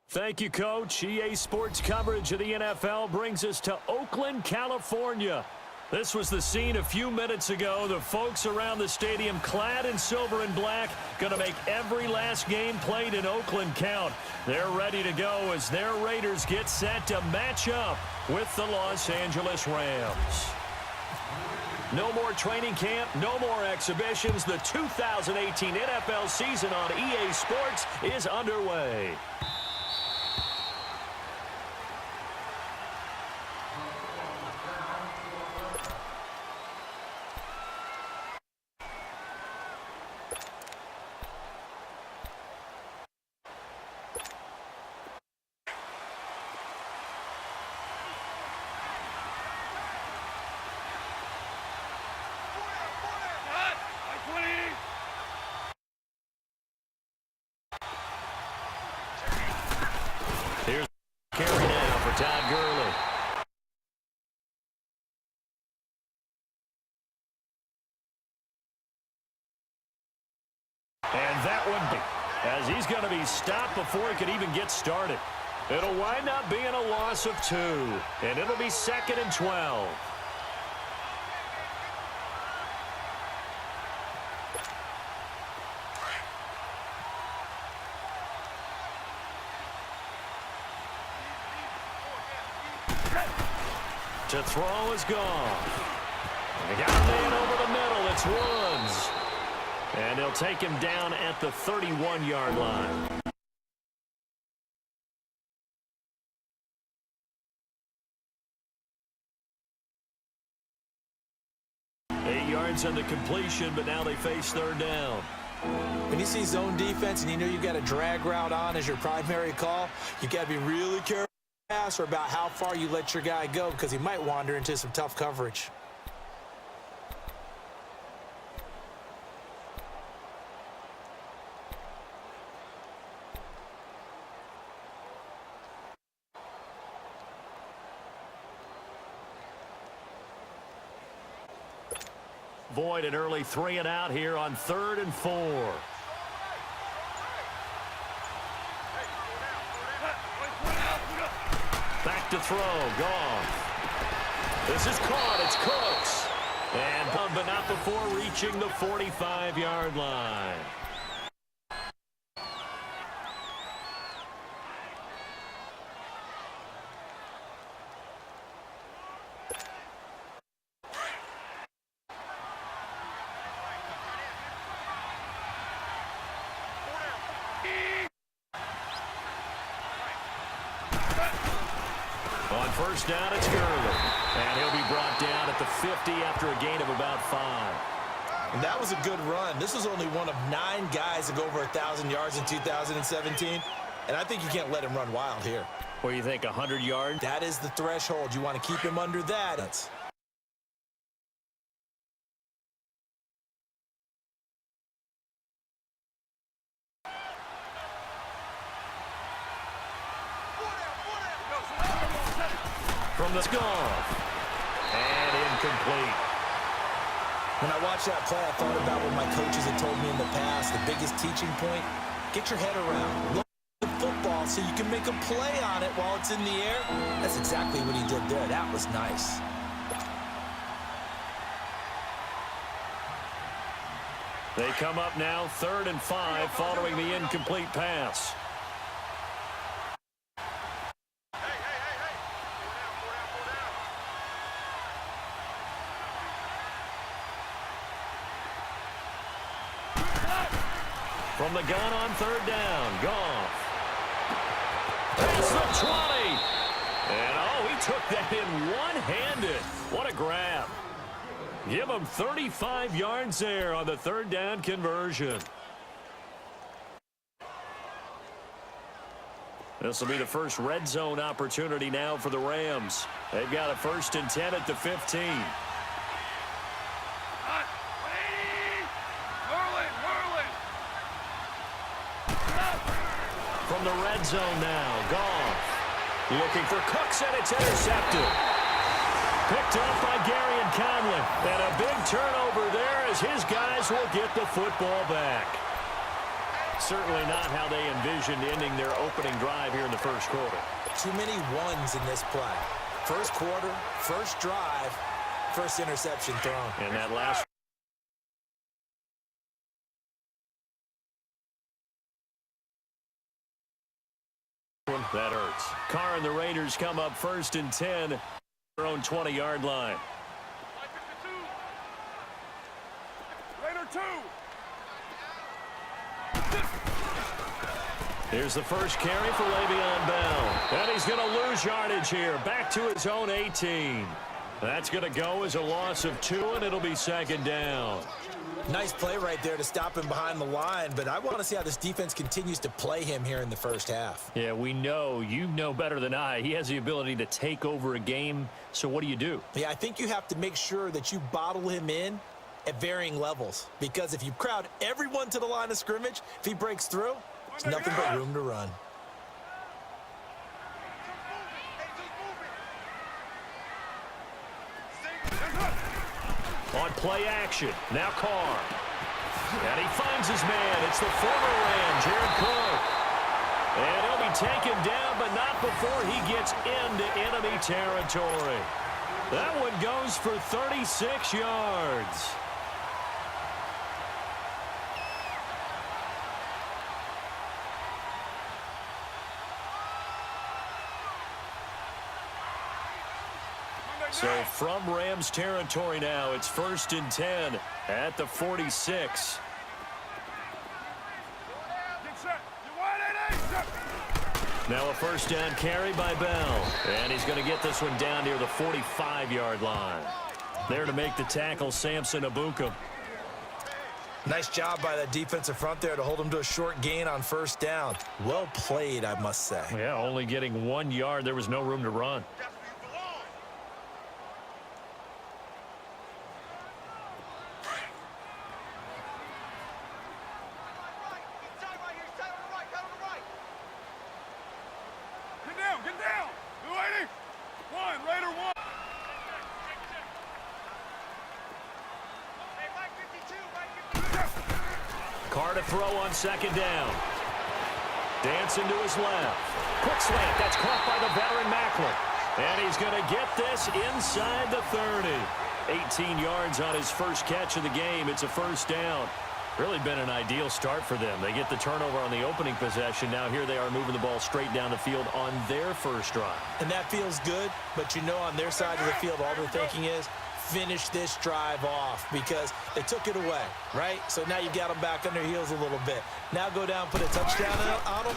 Thank you, Coach. EA Sports coverage of the NFL brings us to Oakland, California. This was the scene a few minutes ago. The folks around the stadium clad in silver and black going to make every last game played in Oakland count. They're ready to go as their Raiders get set to match up with the Los Angeles Rams. No more training camp, no more exhibitions. The 2018 NFL season on EA Sports is underway. Here's carry now for Todd Gurley. And that one, as he's going to be stopped before he could even get started. It'll wind up being a loss of 2, and it'll be 2nd and 12. To throw is gone. They got a man over the middle. It's Woods. And he'll take him down at the 31-yard line. Eight yards on the completion, but now they face 3rd down. When you see zone defense and you know you've got a drag route on as your primary call, you got to be really careful or about how far you let your guy go because he might wander into some tough coverage. Boyd an early 3 and out here on 3rd and 4. Back to throw, Goff. This is caught, it's Cooks. And but not before reaching the 45-yard line. On 1st down, it's Gurley. And he'll be brought down at the 50 after a gain of about 5. And that was a good run. This was only one of 9 guys to go over 1,000 yards in 2017. And I think you can't let him run wild here. What do you think, 100 yards? That is the threshold. You want to keep him under that. From the Goff. And incomplete. When I watched that play, I thought about what my coaches had told me in the past. The biggest teaching point, get your head around. Look at the football so you can make a play on it while it's in the air. That's exactly what he did there. That was nice. They come up now 3rd and 5 following the incomplete pass. From the gun on 3rd down, Goff. Past the 20. And, oh, he took that in one-handed. What a grab. Give him 35 yards there on the 3rd down conversion. This will be the first red zone opportunity now for the Rams. They've got a 1st and 10 at the 15. From the red zone now, Goff. Looking for Cooks, and it's intercepted. Picked up by Gary and Conley. And a big turnover there as his guys will get the football back. Certainly not how they envisioned ending their opening drive here in the first quarter. Too many ones in this play. First quarter, first drive, first interception thrown. And that last one, that hurts. Carr and the Raiders come up 1st and 10, their own 20-yard line. Raider 2. Here's the first carry for Le'Veon Bell. And he's going to lose yardage here. Back to his own 18. That's going to go as a loss of 2, and it'll be 2nd down. Nice play right there to stop him behind the line, but I want to see how this defense continues to play him here in the first half. Yeah, we know. You know better than I. He has the ability to take over a game, so what do? Yeah, I think you have to make sure that you bottle him in at varying levels, because if you crowd everyone to the line of scrimmage, if he breaks through, there's nothing but room to run. On play action, now Carr. And he finds his man. It's the former Ram, Jared Cook. And he'll be taken down, but not before he gets into enemy territory. That one goes for 36 yards. So from Rams territory now, it's 1st and 10 at the 46. Now a first down carry by Bell. And he's going to get this one down near the 45-yard line. There to make the tackle, Samson Abuka. Nice job by that defensive front there to hold him to a short gain on first down. Well played, I must say. Yeah, only getting 1 yard. There was no room to run. Carr to throw on 2nd down. Dancing to his left. Quick slant. That's caught by the veteran Macklin. And he's going to get this inside the 30. 18 yards on his first catch of the game. It's a first down. Really been an ideal start for them. They get the turnover on the opening possession. Now here they are moving the ball straight down the field on their first drive. And that feels good, but you know on their side of the field all they're thinking is finish this drive off because they took it away, right? So now you got them back on their heels a little bit. Now go down, put a touchdown on them.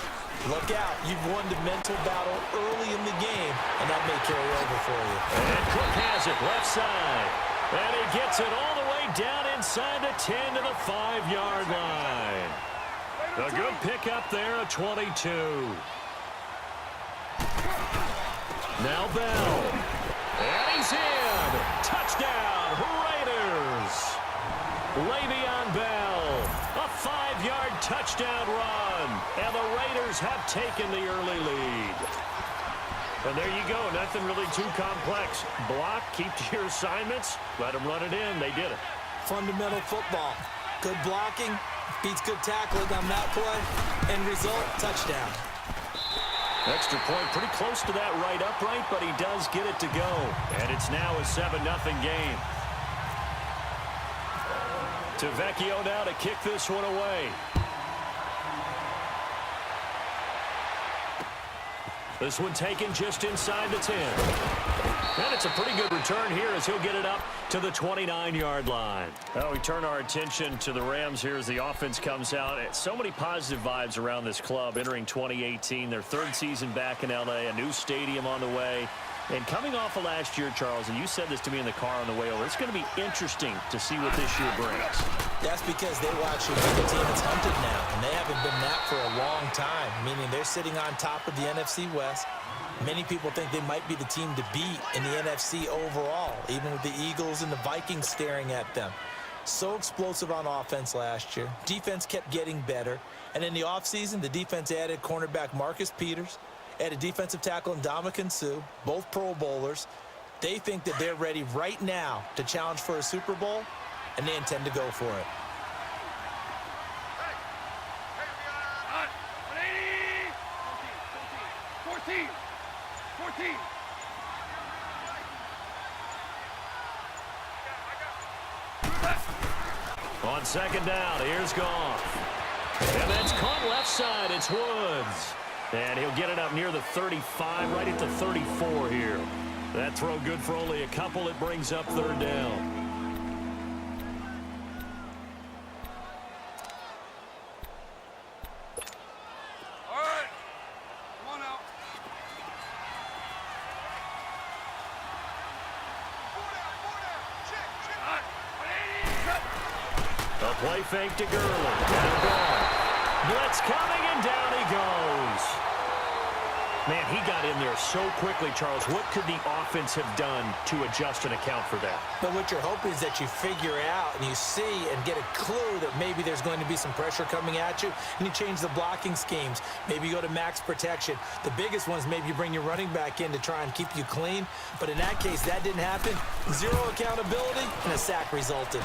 Look out. You've won the mental battle early in the game, and that may carry over for you. And Cook has it left side. And he gets it all the way down inside the 10 to the 5-yard line. A good pickup there, a 22. Now Bell. And he's in. Touchdown, Raiders. Le'Veon Bell. A 5-yard touchdown run. And the Raiders have taken the early lead. And there you go. Nothing really too complex. Block, keep to your assignments, let them run it in. They did it. Fundamental football. Good blocking, beats good tackling on that play. End result, touchdown. Extra point pretty close to that right upright, but he does get it to go. And it's now a 7-0 game. To Vecchio now to kick this one away. This one taken just inside the 10. And it's a pretty good return here as he'll get it up to the 29-yard line. Well, we turn our attention to the Rams here as the offense comes out. So many positive vibes around this club entering 2018. Their 3rd season back in L.A., a new stadium on the way. And coming off of last year, Charles, and you said this to me in the car on the way over, it's going to be interesting to see what this year brings. That's because they watch a team that's hunted now, and they haven't been that for a long time, meaning they're sitting on top of the NFC West. Many people think they might be the team to beat in the NFC overall, even with the Eagles and the Vikings staring at them. So explosive on offense last year. Defense kept getting better. And in the offseason, the defense added cornerback Marcus Peters, added defensive tackle Ndamukong Suh, both Pro Bowlers. They think that they're ready right now to challenge for a Super Bowl, and they intend to go for it. On second down, here's Goff. And that's caught left side. It's Woods. And he'll get it up near the 35, right at the 34 here. That throw good for only a couple. It brings up third down. Play fake to Gurley. Blitz coming, and down he goes. Man, he got in there so quickly, Charles. What could the offense have done to adjust and account for that? But what you're hoping is that you figure out and you see and get a clue that maybe there's going to be some pressure coming at you, and you change the blocking schemes. Maybe you go to max protection. The biggest one is maybe you bring your running back in to try and keep you clean. But in that case, that didn't happen. Zero accountability, and a sack resulted.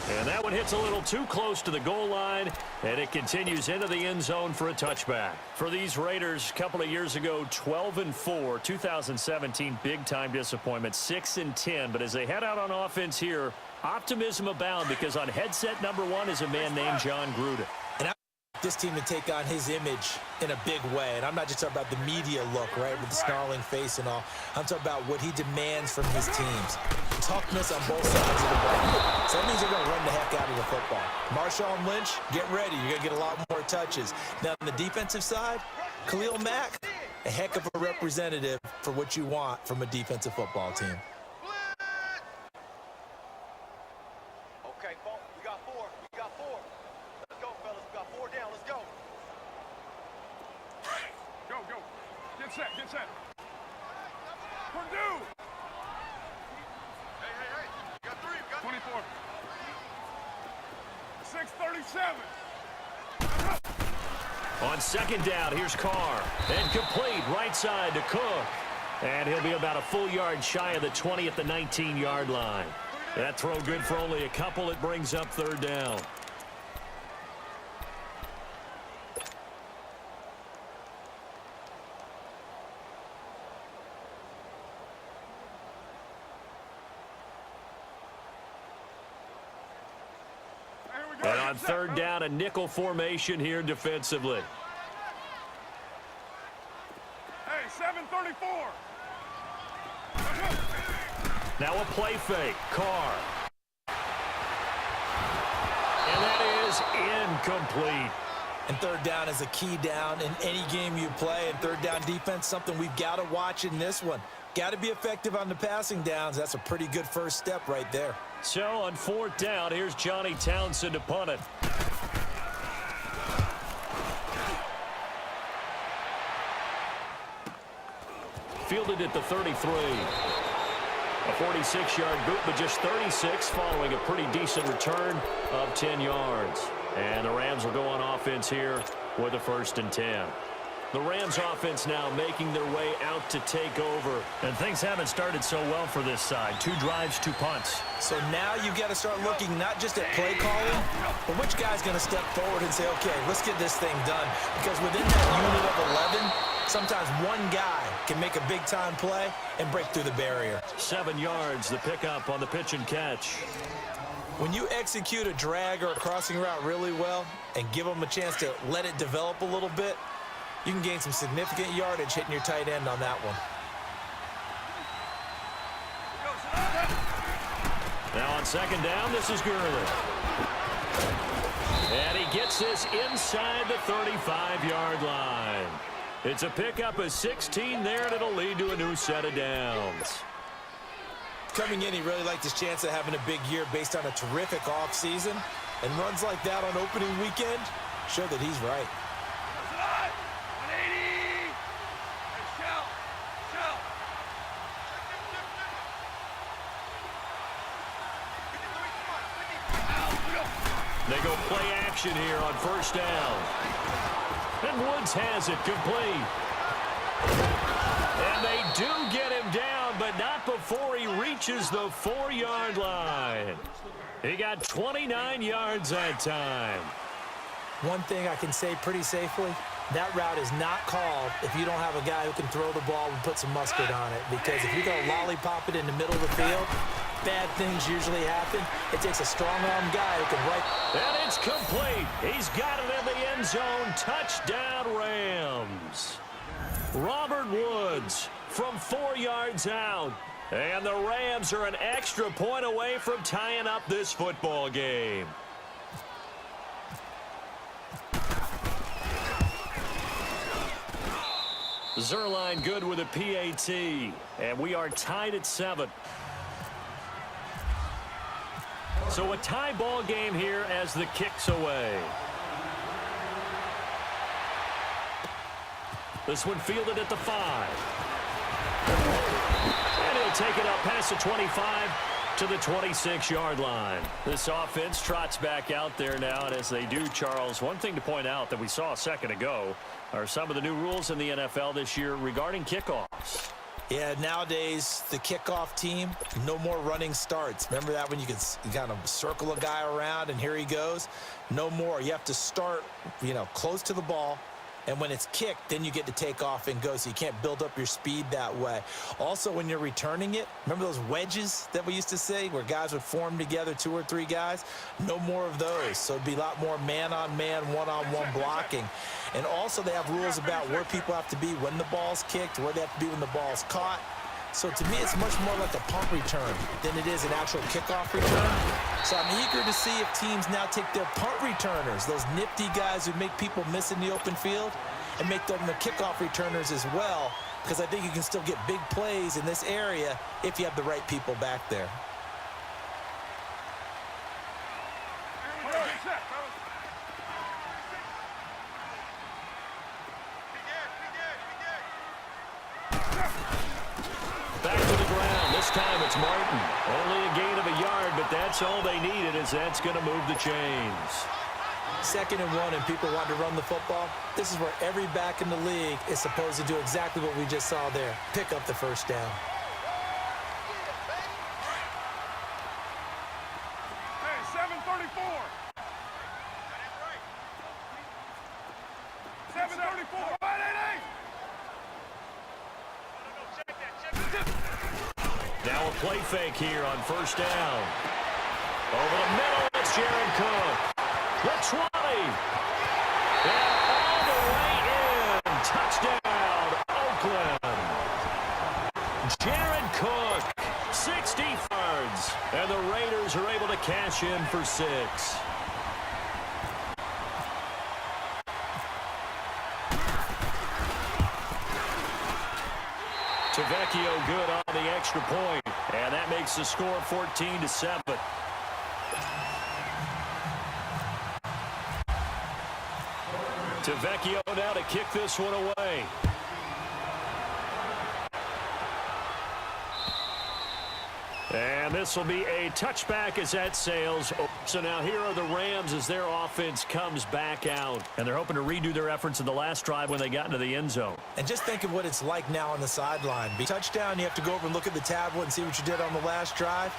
And that one hits a little too close to the goal line, and it continues into the end zone for a touchback. For these Raiders, a couple of years ago, 12-4, 2017, big-time disappointment, 6-10. But as they head out on offense here, optimism abound because on headset number 1 is a man named John Gruden. And I want this team to take on his image in a big way. And I'm not just talking about the media look, right, with the snarling face and all. I'm talking about what he demands from his teams. Toughness on both sides of the ball. So that means they're going to run the heck out of the football. Marshawn Lynch, get ready. You're going to get a lot more touches. Now, on the defensive side, Khalil Mack, a heck of a representative for what you want from a defensive football team. Okay, folks, we got 4. We got 4. Let's go, fellas. We got 4 down. Let's go. Go, go. Get set, get set. Purdue! Hey. We got 3. We got 24. 6:37. On second down, here's Carr. And complete right side to Cook. And he'll be about a full yard shy of the 20 at the 19-yard line. That throw good for only a couple. It brings up third down. And on third down, a nickel formation here defensively. Hey, 7:34. Now a play fake. Carr. And that is incomplete. And third down is a key down in any game you play. And third down defense, something we've got to watch in this one. Got to be effective on the passing downs. That's a pretty good first step right there. So on fourth down, here's Johnny Townsend to punt it. Fielded at the 33. A 46-yard boot, but just 36 following a pretty decent return of 10 yards. And the Rams will go on offense here with a 1st and 10. The Rams offense now making their way out to take over. And things haven't started so well for this side. 2 drives, 2 punts. So now you've got to start looking not just at play calling, but which guy's going to step forward and say, okay, let's get this thing done. Because within that unit of 11, sometimes one guy can make a big-time play and break through the barrier. 7 yards, the pickup on the pitch and catch. When you execute a drag or a crossing route really well and give them a chance to let it develop a little bit, you can gain some significant yardage hitting your tight end on that one. Now on second down, this is Gurley. And he gets this inside the 35-yard line. It's a pickup of 16 there, and it'll lead to a new set of downs. Coming in, he really liked his chance of having a big year based on a terrific offseason. And runs like that on opening weekend show that he's right. They go play action here on first down. And Woods has it complete. And they do get him down, but not before he reaches the 4-yard line. He got 29 yards that time. One thing I can say pretty safely, That route is not called if you don't have a guy who can throw the ball and put some mustard on it. Because if you go lollipop it in the middle of the field, bad things usually happen. It takes a strong-arm guy who can And it's complete. He's got it in the end zone. Touchdown, Rams. Robert Woods from 4 yards out. And the Rams are an extra point away from tying up this football game. Zerline good with a PAT. And we are tied at 7. So a tie ball game here as the kick's away. This one fielded at the 5. And he'll take it up past the 25 to the 26-yard line. This offense trots back out there now, and as they do, Charles, one thing to point out that we saw a second ago are some of the new rules in the NFL this year regarding kickoffs. Yeah, nowadays, the kickoff team, no more running starts. Remember that when you could kind of circle a guy around and here he goes? No more. You have to start, close to the ball. And when it's kicked, then you get to take off and go, so you can't build up your speed that way. Also, when you're returning it, remember those wedges that we used to say where guys would form together, 2 or 3 guys? No more of those. So it'd be a lot more man-on-man, one-on-one blocking. And also they have rules about where people have to be when the ball's kicked, where they have to be when the ball's caught. So to me, it's much more like a punt return than it is an actual kickoff return. So I'm eager to see if teams now take their punt returners, those nifty guys who make people miss in the open field, and make them the kickoff returners as well, because I think you can still get big plays in this area if you have the right people back there. Back to the ground. This time it's Martin. Only a gain of a yard, but that's all they needed, as that's going to move the chains. 2nd and 1 and people want to run the football. This is where every back in the league is supposed to do exactly what we just saw there. Pick up the first down. Hey, 734. 734. 588. Now a play fake here on first down. Over the middle, it's Jared Cook. The 20. And all the way in. Touchdown, Oakland. Jared Cook, 60 yards. And the Raiders are able to cash in for 6. Tavecchio good on the extra point, and that makes the score 14-7. Tavecchio now to kick this one away. And this will be a touchback as that sails. So now here are the Rams as their offense comes back out. And they're hoping to redo their efforts in the last drive when they got into the end zone. And just think of what it's like now on the sideline. Touchdown, you have to go over and look at the tablet and see what you did on the last drive.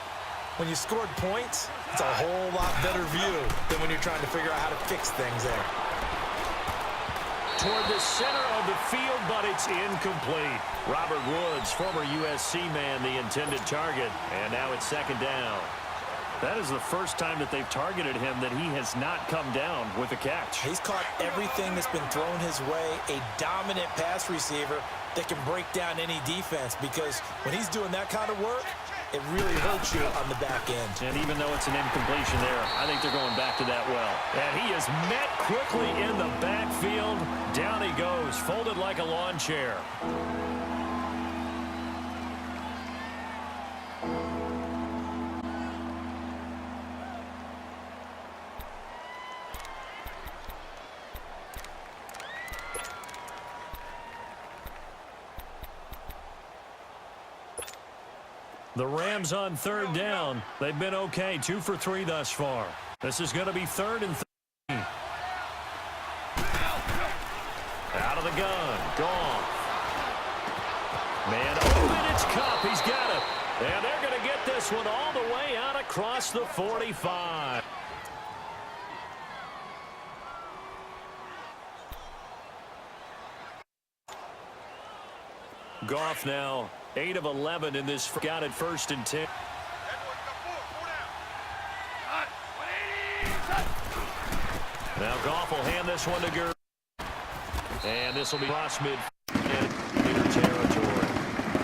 When you scored points, it's a whole lot better view than when you're trying to figure out how to fix things there. Toward the center of the field, but it's incomplete. Robert Woods, former USC man, the intended target. And now it's 2nd down. That is the first time that they've targeted him that he has not come down with a catch. He's caught everything that's been thrown his way. A dominant pass receiver that can break down any defense, because when he's doing that kind of work, it really hurts you on the back end. And even though it's an incompletion there, I think they're going back to that well. And he is met quickly in the backfield. Down he goes, folded like a lawn chair. The Rams on 3rd down. They've been okay, 2 for 3 thus far. This is going to be 3rd and 13. Out of the gun, Goff. Man open, it's Cup, he's got it. And they're going to get this one all the way out across the 45. Goff now 8 of 11 in this. Got it 1st and 10. Now Goff will hand this one to Gurley. And this will be cross mid territory.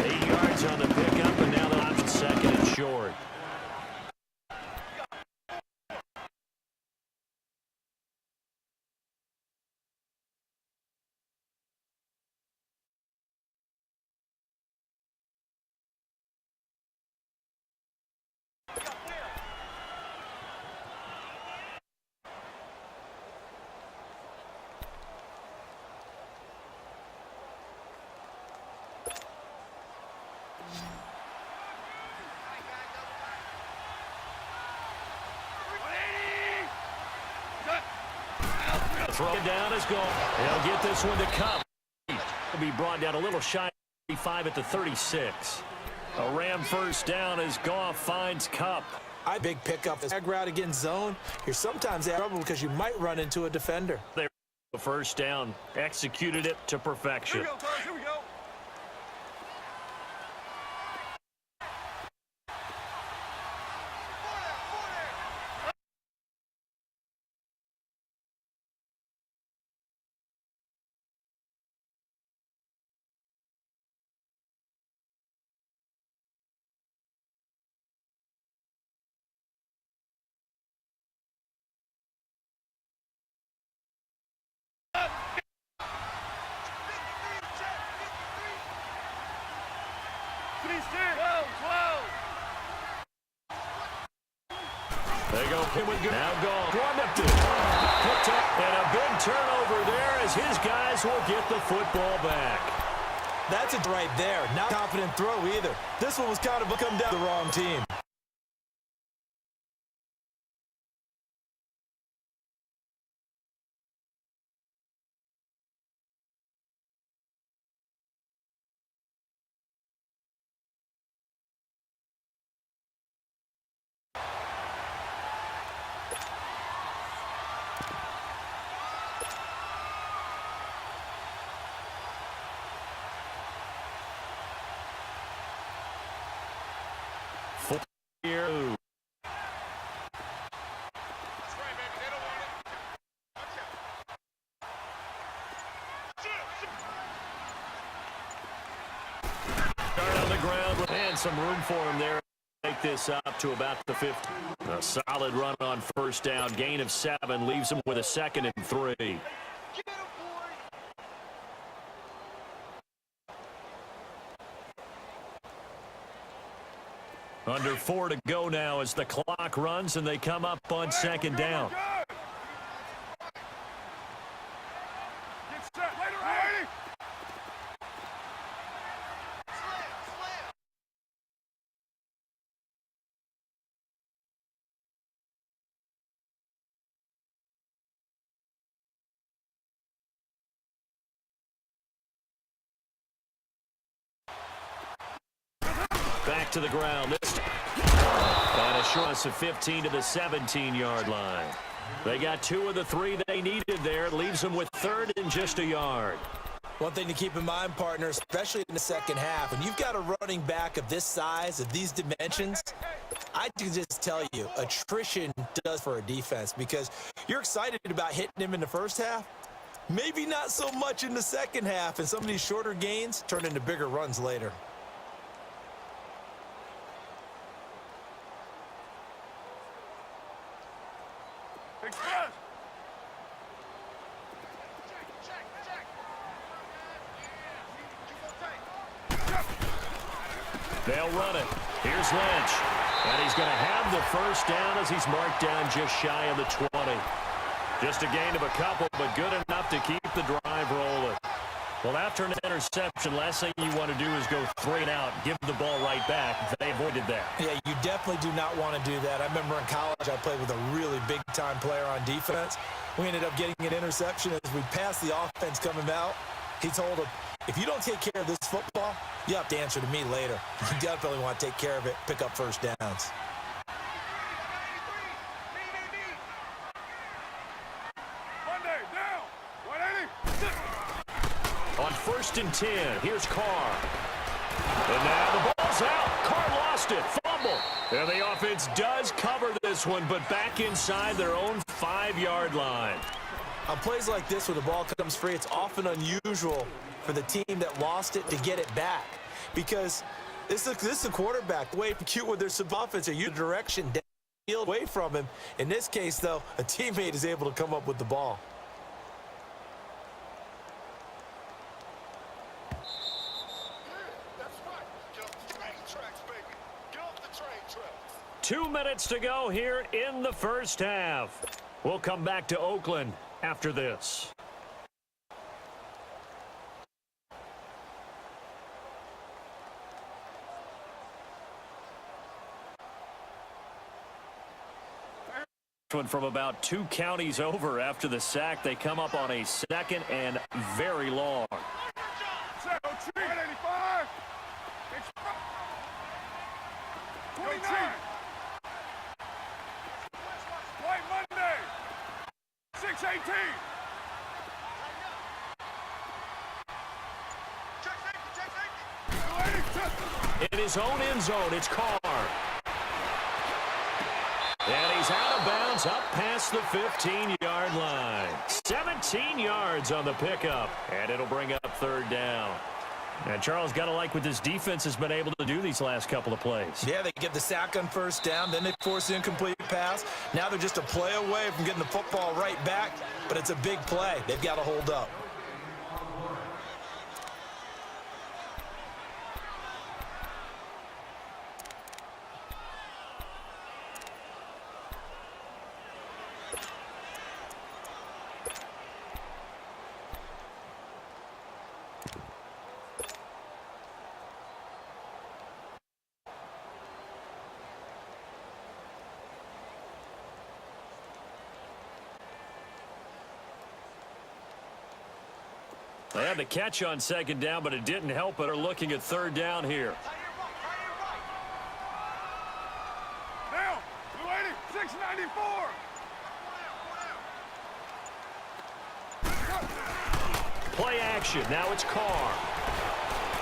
8 yards on the pickup, and now the option 2nd and short. Throw down is gone. He'll get this one to Cup. He'll be brought down a little shy of 35 at the 36. A Ram 1st down as Goff finds Cup. Big pickup. This tag route against zone. You're sometimes in trouble because you might run into a defender. The 1st down. Executed it to perfection. Here we go, Coach. Here we go. They go him with good. Now gone. Picked up, and a big turnover there as his guys will get the football back. That's it right there. Not a confident throw either. This one was kind of come down to the wrong team. Here. Start on the ground and some room for him there. Take this up to about the 50. A solid run on 1st down. Gain of 7 leaves him with a 2nd and 3. Under 4 to go now as the clock runs and they come up on 2nd down. Get set. Later, ready? Back to the ground. This and a short of 15 to the 17-yard line. They got 2 of the 3 they needed there. It leaves them with 3rd and just a yard. One thing to keep in mind, partner, especially in the second half, when you've got a running back of this size, of these dimensions, I can just tell you, attrition does for a defense because you're excited about hitting him in the first half. Maybe not so much in the second half, and some of these shorter gains turn into bigger runs later. Express. They'll run it. Here's Lynch. And he's going to have the 1st down as he's marked down just shy of the 20. Just a gain of a couple, but good enough to keep the drive rolling. Well, after an interception, last thing you want to do is go 3 and out, give the ball right back. They avoided that. Yeah, you definitely do not want to do that. I remember in college I played with a really big-time player on defense. We ended up getting an interception as we passed the offense coming out. He told him, if you don't take care of this football, you have to answer to me later. You definitely want to take care of it, pick up 1st downs. On 1st and 10, here's Carr. And now the ball's out. Carr lost it. Fumble. And the offense does cover this one, but back inside their own 5-yard line. On plays like this where the ball comes free, it's often unusual for the team that lost it to get it back. Because this is a quarterback. The way cute with their sub-offense, or you direction downfield away from him. In this case, though, a teammate is able to come up with the ball. That's right. Get off the train tracks, baby. Get off the train tracks. 2 minutes to go here in the first half. We'll come back to Oakland after this. One from about 2 counties over after the sack. They come up on a 2nd and very long. 185. 29. White Monday. 618. In his own end zone, it's Carr. And he's out of bounds up past the 15-yard line. 17 yards on the pickup. And it'll bring up 3rd down. And Charles, got to like what this defense has been able to do these last couple of plays. Yeah, they get the sack on 1st down, then they force an incomplete pass. Now they're just a play away from getting the football right back, but it's a big play. They've got to hold up. They had the catch on 2nd down, but it didn't help it. They're looking at 3rd down here. Now, 280, 694. Play action. Now it's Carr.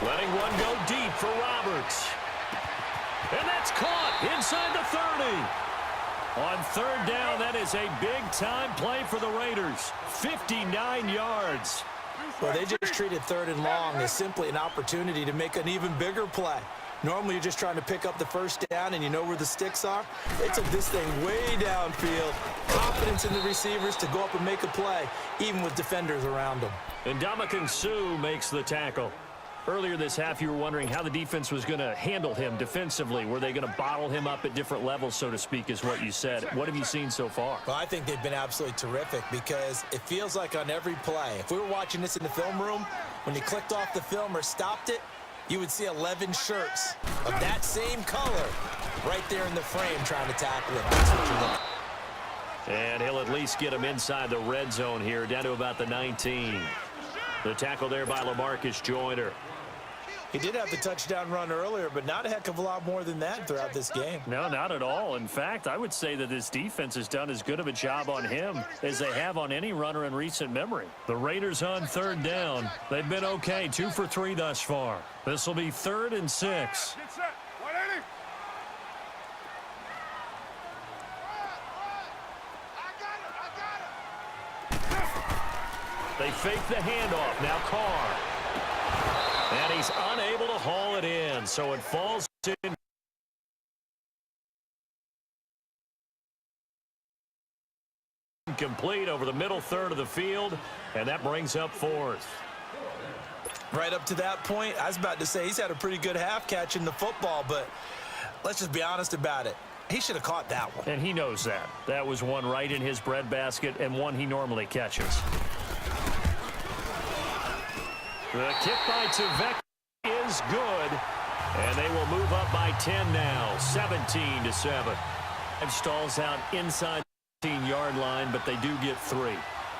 Letting one go deep for Roberts. And that's caught inside the 30. On 3rd down, that is a big-time play for the Raiders. 59 yards. Well, they just treated 3rd and long as simply an opportunity to make an even bigger play. Normally, you're just trying to pick up the 1st down, and you know where the sticks are. They took this thing way downfield. Confidence in the receivers to go up and make a play, even with defenders around them. And Ndamukong Suh makes the tackle. Earlier this half, you were wondering how the defense was going to handle him defensively. Were they going to bottle him up at different levels, so to speak, is what you said. What have you seen so far? Well, I think they've been absolutely terrific because it feels like on every play, if we were watching this in the film room, when you clicked off the film or stopped it, you would see 11 shirts of that same color right there in the frame trying to tackle it. That's what you're looking at. And he'll at least get him inside the red zone here, down to about the 19. The tackle there by LaMarcus Joyner. He did have the touchdown run earlier, but not a heck of a lot more than that throughout this game. No, not at all. In fact, I would say that this defense has done as good of a job on him as they have on any runner in recent memory. The Raiders on 3rd down. They've been okay, 2 for 3 thus far. This will be 3rd and 6. Get set. 180. They fake the handoff. Now Carr. And he's unable to haul it in, so it falls in. Complete over the middle 3rd of the field, and that brings up 4th. Right up to that point, I was about to say he's had a pretty good half catching the football, but let's just be honest about it. He should have caught that one. And he knows that. That was one right in his breadbasket and one he normally catches. The kick by Tvek is good, and they will move up by 10 now, 17-7. Stalls out inside the 15-yard line, but they do get 3.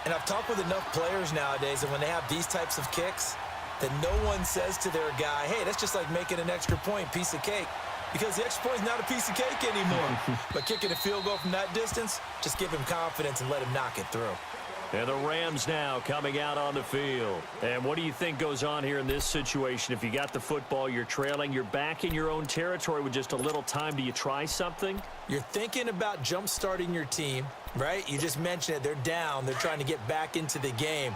And I've talked with enough players nowadays, and when they have these types of kicks, that no one says to their guy, hey, that's just like making an extra point, piece of cake. Because the extra point is not a piece of cake anymore. But kicking a field goal from that distance, just give him confidence and let him knock it through. And the Rams now coming out on the field. And what do you think goes on here in this situation? If you got the football, you're trailing, you're back in your own territory with just a little time. Do you try something? You're thinking about jump-starting your team, right? You just mentioned it. They're down. They're trying to get back into the game.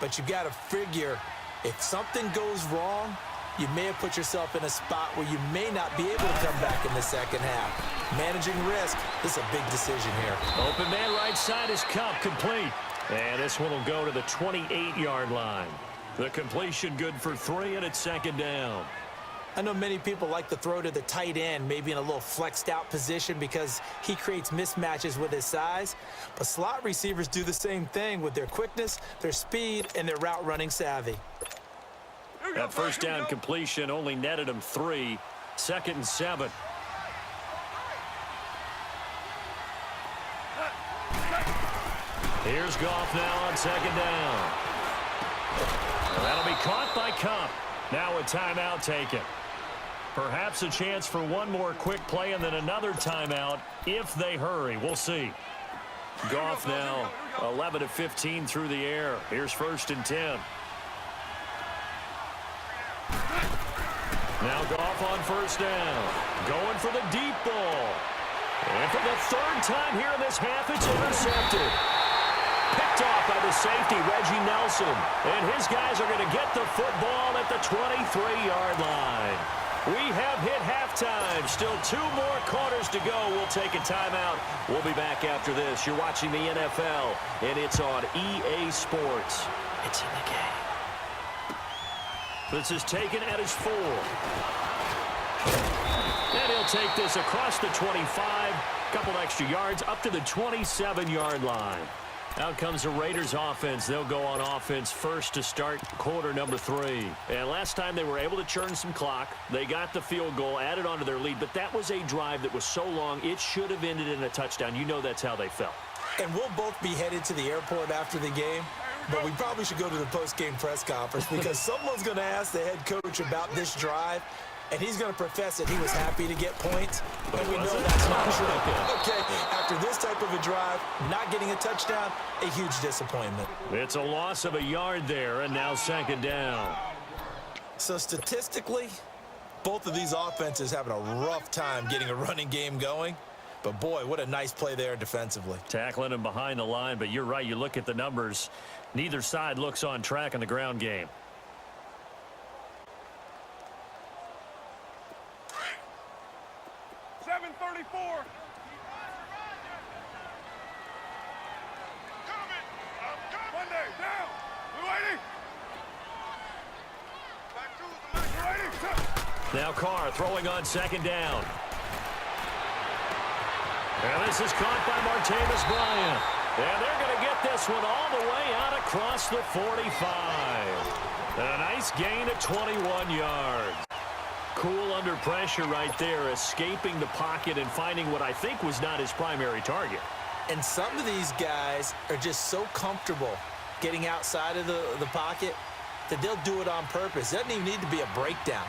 But you've got to figure if something goes wrong, you may have put yourself in a spot where you may not be able to come back in the second half. Managing risk, this is a big decision here. Open man right side is Cup, complete. And this one will go to the 28-yard line. The completion good for 3, and it's second down. I know many people like to throw to the tight end, maybe in a little flexed out position because he creates mismatches with his size. But slot receivers do the same thing with their quickness, their speed, and their route running savvy. That first down completion only netted him 3. 2nd and 7. Here's Goff now on 2nd down. And that'll be caught by Cup. Now a timeout taken. Perhaps a chance for one more quick play and then another timeout if they hurry. We'll see. Goff now 11 of 15 through the air. Here's 1st and 10. Now Goff on 1st down. Going for the deep ball. And for the 3rd time here in this half, it's intercepted. Picked off by the safety, Reggie Nelson. And his guys are going to get the football at the 23-yard line. We have hit halftime. Still 2 more quarters to go. We'll take a timeout. We'll be back after this. You're watching the NFL, and it's on EA Sports. It's in the game. This is taken at his 4. And he'll take this across the 25. Couple extra yards up to the 27-yard line. Out comes the Raiders offense. They'll go on offense first to start quarter number 3. And last time they were able to churn some clock. They got the field goal, added on to their lead. But that was a drive that was so long, it should have ended in a touchdown. You know that's how they felt. And we'll both be headed to the airport after the game. But we probably should go to the post-game press conference because someone's going to ask the head coach about this drive. And he's going to profess that he was happy to get points. And we know that's not true. Okay, after this type of a drive, not getting a touchdown, a huge disappointment. It's a loss of a yard there, and now 2nd down. So statistically, both of these offenses having a rough time getting a running game going. But, boy, what a nice play there defensively. Tackling him behind the line, but you're right. You look at the numbers. Neither side looks on track in the ground game. Now Carr throwing on 2nd down. And this is caught by Martavis Bryant. And they're going to get this one all the way out across the 45. And a nice gain at 21 yards. Cool under pressure right there, escaping the pocket and finding what I think was not his primary target. And some of these guys are just so comfortable getting outside of the pocket that they'll do it on purpose. It doesn't even need to be a breakdown.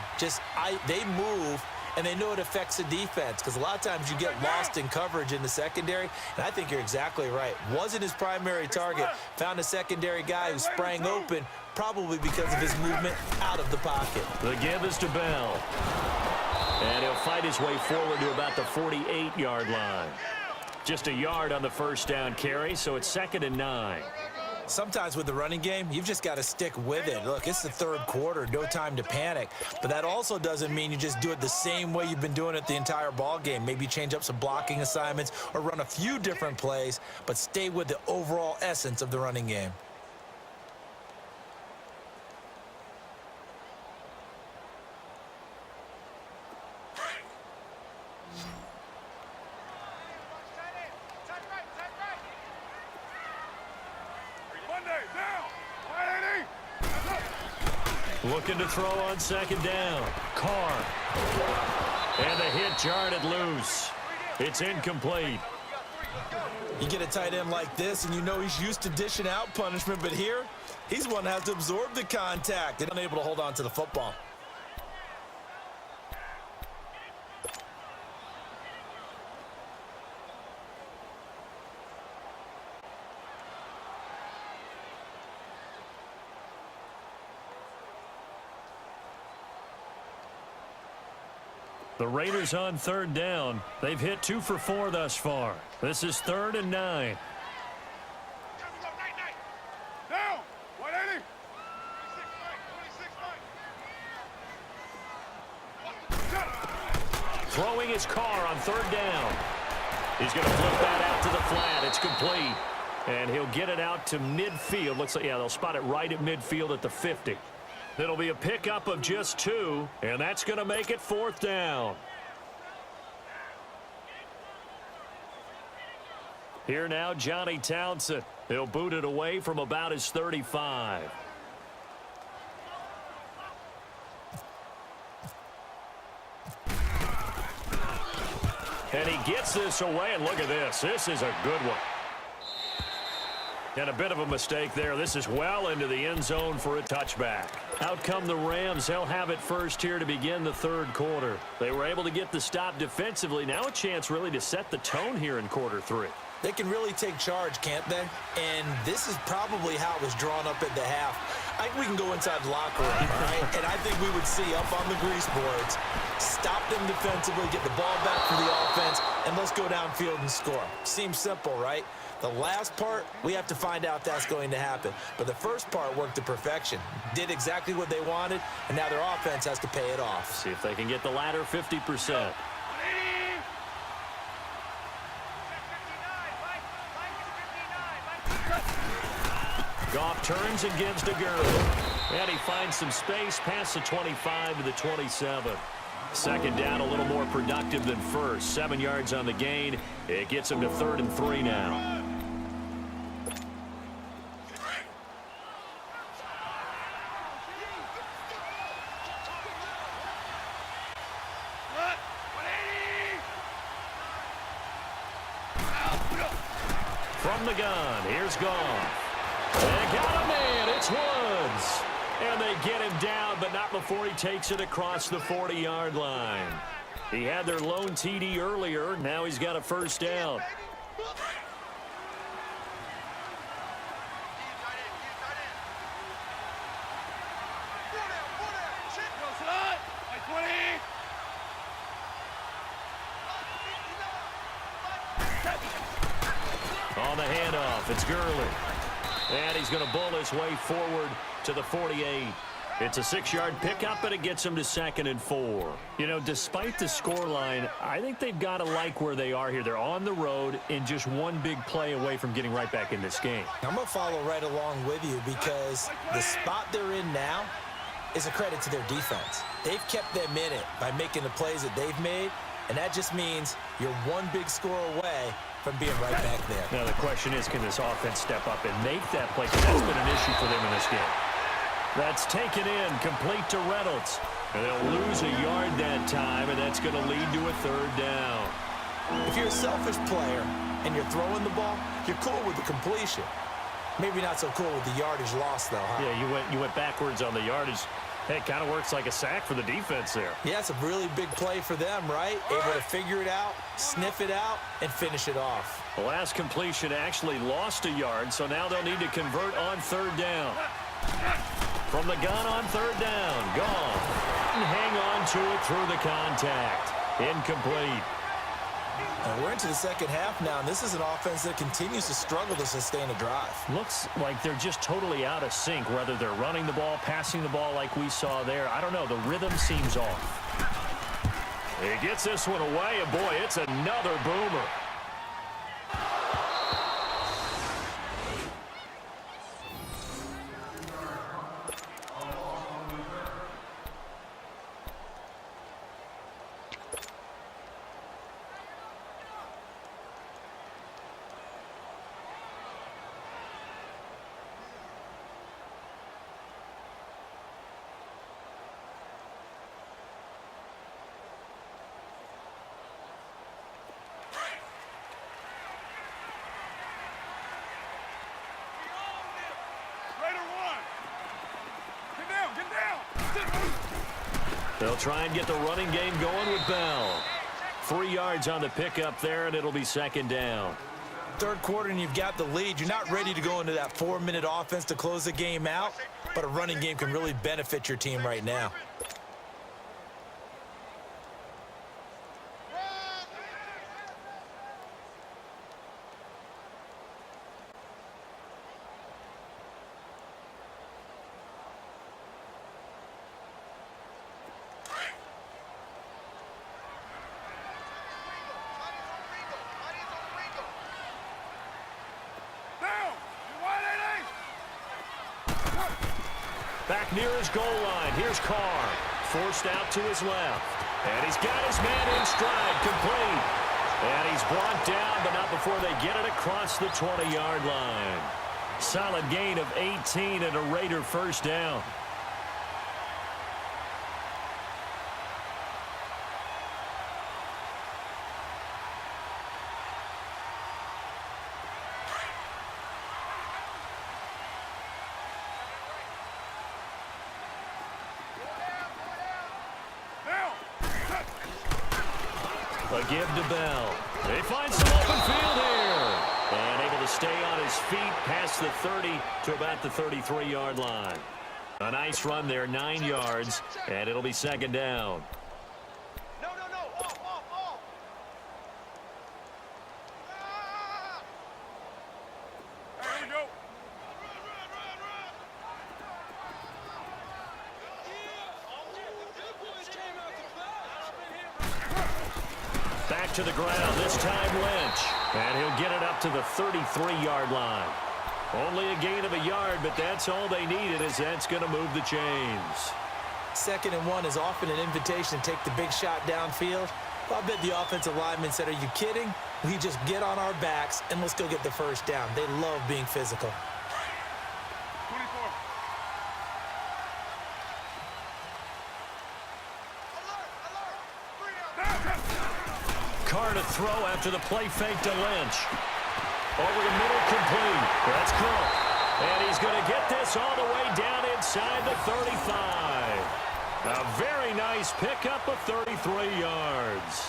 They move, and they know it affects the defense because a lot of times you get lost in coverage in the secondary, and I think you're exactly right. Wasn't his primary target. Found a secondary guy who sprang open, probably because of his movement out of the pocket. The give is to Bell. And he'll fight his way forward to about the 48-yard line. Just a yard on the 1st down carry, so it's 2nd and 9. Sometimes with the running game, you've just got to stick with it. Look, it's the 3rd quarter, no time to panic. But that also doesn't mean you just do it the same way you've been doing it the entire ball game. Maybe change up some blocking assignments or run a few different plays, but stay with the overall essence of the running game. Looking to throw on 2nd down. Carr. And the hit jarred it loose. It's incomplete. You get a tight end like this, and you know he's used to dishing out punishment, but here, he's one that has to absorb the contact and unable to hold on to the football. The Raiders on third down. They've hit 2 for 4 thus far. This is 3rd and 9. Down! 180! 26, Throwing his car on third down. He's going to flip that out to the flat. It's complete. And he'll get it out to midfield. Looks like, yeah, they'll spot it right at midfield at the 50. It'll be a pickup of just 2, and that's going to make it 4th down. Here now, Johnny Townsend. He'll boot it away from about his 35. And he gets this away, and look at this. This is a good one. And a bit of a mistake there. This is well into the end zone for a touchback. Out come the Rams. They'll have it first here to begin the 3rd quarter. They were able to get the stop defensively. Now a chance really to set the tone here in quarter 3. They can really take charge, can't they? And this is probably how it was drawn up at the half. I think we can go inside the locker room, all right? And I think we would see up on the grease boards, stop them defensively, get the ball back for the offense, and let's go downfield and score. Seems simple, right? The last part, we have to find out that's going to happen. But the first part worked to perfection. Did exactly what they wanted, and now their offense has to pay it off. See if they can get the latter 50%. Goff turns and gives to Gurley. And he finds some space past the 25 to the 27. 2nd down, a little more productive than first. 7 yards on the gain. It gets him to 3rd and 3 now. From the gun, here's Goff. They got a man. It's Woods. And they get him down, but not before he takes it across the 40-yard line. He had their lone TD earlier. Now he's got a 1st down. On the handoff, it's Gurley. And he's going to bull his way forward to the 48. It's a 6-yard pickup, and it gets him to 2nd and 4. You know, despite the scoreline, I think they've got to like where they are here. They're on the road and just one big play away from getting right back in this game. I'm going to follow right along with you because the spot they're in now is a credit to their defense. They've kept them in it by making the plays that they've made, and that just means you're one big score away from being right back there. Now the question is, can this offense step up and make that play? Because that's been an issue for them in this game. That's taken in, complete to Reynolds. And they'll lose a yard that time, and that's going to lead to a 3rd down. If you're a selfish player and you're throwing the ball, you're cool with the completion. Maybe not so cool with the yardage loss, though, huh? Yeah, you went backwards on the yardage. Hey, it kind of works like a sack for the defense there. Yeah, it's a really big play for them, right? Able to figure it out, sniff it out, and finish it off. The last completion actually lost a yard, so now they'll need to convert on 3rd down. From the gun on 3rd down, Goff. And hang on to it through the contact. Incomplete. And we're into the 2nd half now, and this is an offense that continues to struggle to sustain a drive. Looks like they're just totally out of sync, whether they're running the ball, passing the ball like we saw there. I don't know. The rhythm seems off. He gets this one away, and boy, it's another boomer. They'll try and get the running game going with Bell. 3 yards on the pickup there, and it'll be 2nd down. 3rd quarter, and you've got the lead. You're not ready to go into that 4-minute offense to close the game out, but a running game can really benefit your team right now. back near his goal line. Here's Carr, forced out to his left. And he's got his man in stride, complete. And he's brought down, but not before they get it across the 20-yard line. Solid gain of 18 and a Raider first down. A give to Bell. They find some open field here. And able to stay on his feet past the 30 to about the 33-yard line. A nice run there, 9 yards, and it'll be second down. No, off. Here we go. Back to the ground, this time Lynch. And he'll get it up to the 33-yard line. Only a gain of a yard, but that's all they needed, as that's going to move the chains. 2nd and 1 is often an invitation to take the big shot downfield. Well, I bet the offensive lineman said, are you kidding? We just get on our backs and let's go get the first down. They love being physical. 24. Carr to throw after the play fake to Lynch. Over the middle, complete. That's Cook. And he's going to get this all the way down inside the 35. A very nice pickup of 33 yards.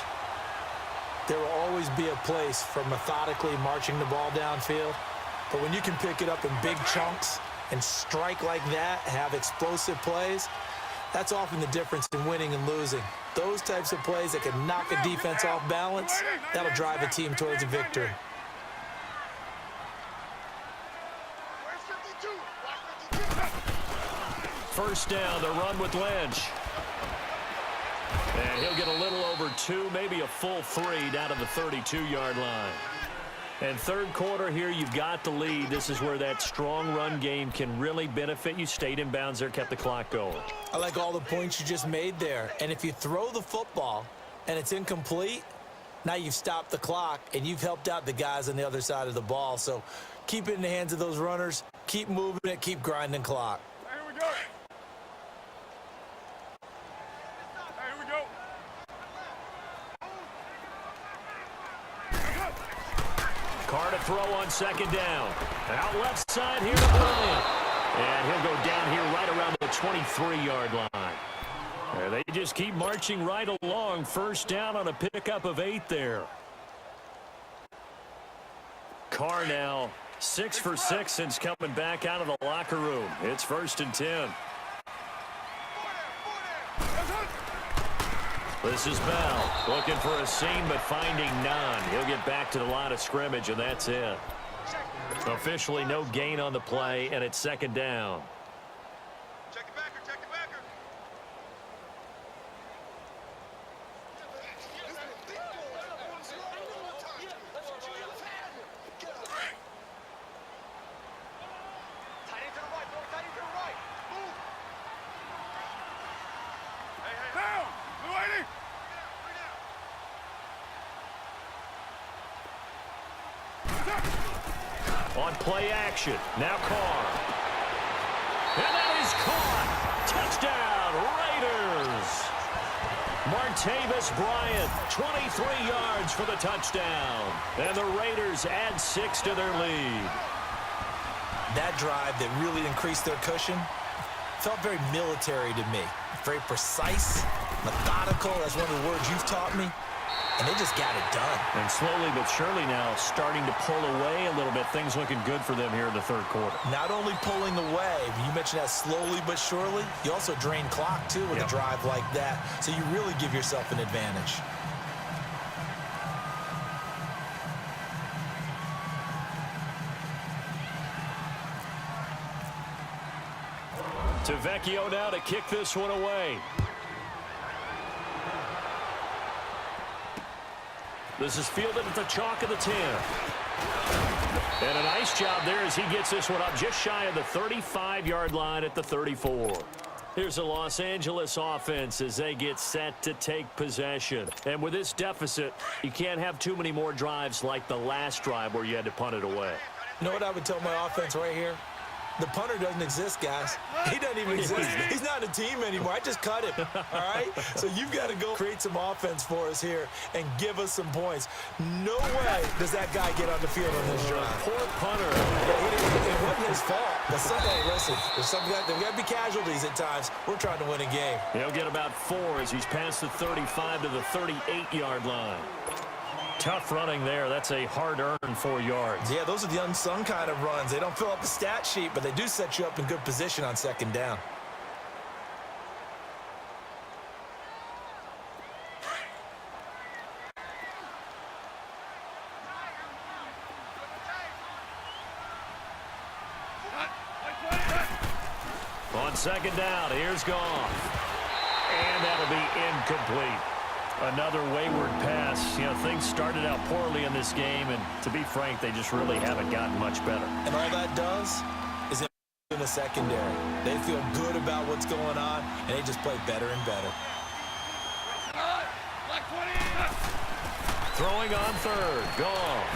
There will always be a place for methodically marching the ball downfield. But when you can pick it up in big chunks and strike like that, have explosive plays, that's often the difference in winning and losing. Those types of plays that can knock a defense off balance, that'll drive a team towards a victory. First down, the run with Lynch. And he'll get a little over 2, maybe a full 3 down to the 32-yard line. And third quarter here, you've got the lead. This is where that strong run game can really benefit you. Stayed in bounds there, kept the clock going. I like all the points you just made there. And if you throw the football and it's incomplete, now you've stopped the clock and you've helped out the guys on the other side of the ball. So keep it in the hands of those runners. Keep moving it. Keep grinding clock. Here we go. Here we go. Carr to throw on second down. Out left side here to Bryant. And he'll go down here right around the 23-yard line. And they just keep marching right along. First down on a pickup of 8 there. Carr now 6 for 6 since coming back out of the locker room. It's 1st and 10. This is Bell looking for a seam but finding none. He'll get back to the line of scrimmage, and that's it. Officially no gain on the play, and it's second down. Check it backer, check it backer. Tight end to the right, boy. Tight end to the right. Move. Hey, down! Blue lady! On play action, now Carr. And that is caught. Touchdown, Raiders. Martavis Bryant, 23 yards for the touchdown. And the Raiders add 6 to their lead. That drive that really increased their cushion felt very military to me. Very precise, methodical. That's one of the words you've taught me. And they just got it done. And slowly but surely now starting to pull away a little bit. Things looking good for them here in the third quarter. Not only pulling away, you mentioned that slowly but surely, you also drain clock too with a drive like that. So you really give yourself an advantage. To Vecchio now to kick this one away. This is fielded at the chalk of the 10. And a nice job there as he gets this one up just shy of the 35-yard line at the 34. Here's the Los Angeles offense as they get set to take possession. And with this deficit, you can't have too many more drives like the last drive where you had to punt it away. You know what I would tell my offense right here? The punter doesn't exist, guys. He doesn't even exist. He's not a team anymore. I just cut him, all right? So you've got to go create some offense for us here and give us some points. No way does that guy get on the field on this drive. Poor punter. Yeah, it wasn't his fault. But hey, listen, there's got to be casualties at times. We're trying to win a game. He'll get about 4 as he's past the 35 to the 38-yard line. Tough running there. That's a hard-earned 4 yards. Yeah, those are the unsung kind of runs. They don't fill up the stat sheet, but they do set you up in good position on second down. On second down, here's Goff. And that'll be incomplete. Another wayward pass. You know, things started out poorly in this game, and to be frank, they just really haven't gotten much better. And all that does is in the secondary. They feel good about what's going on, and they just play better and better. Throwing on third. Goff.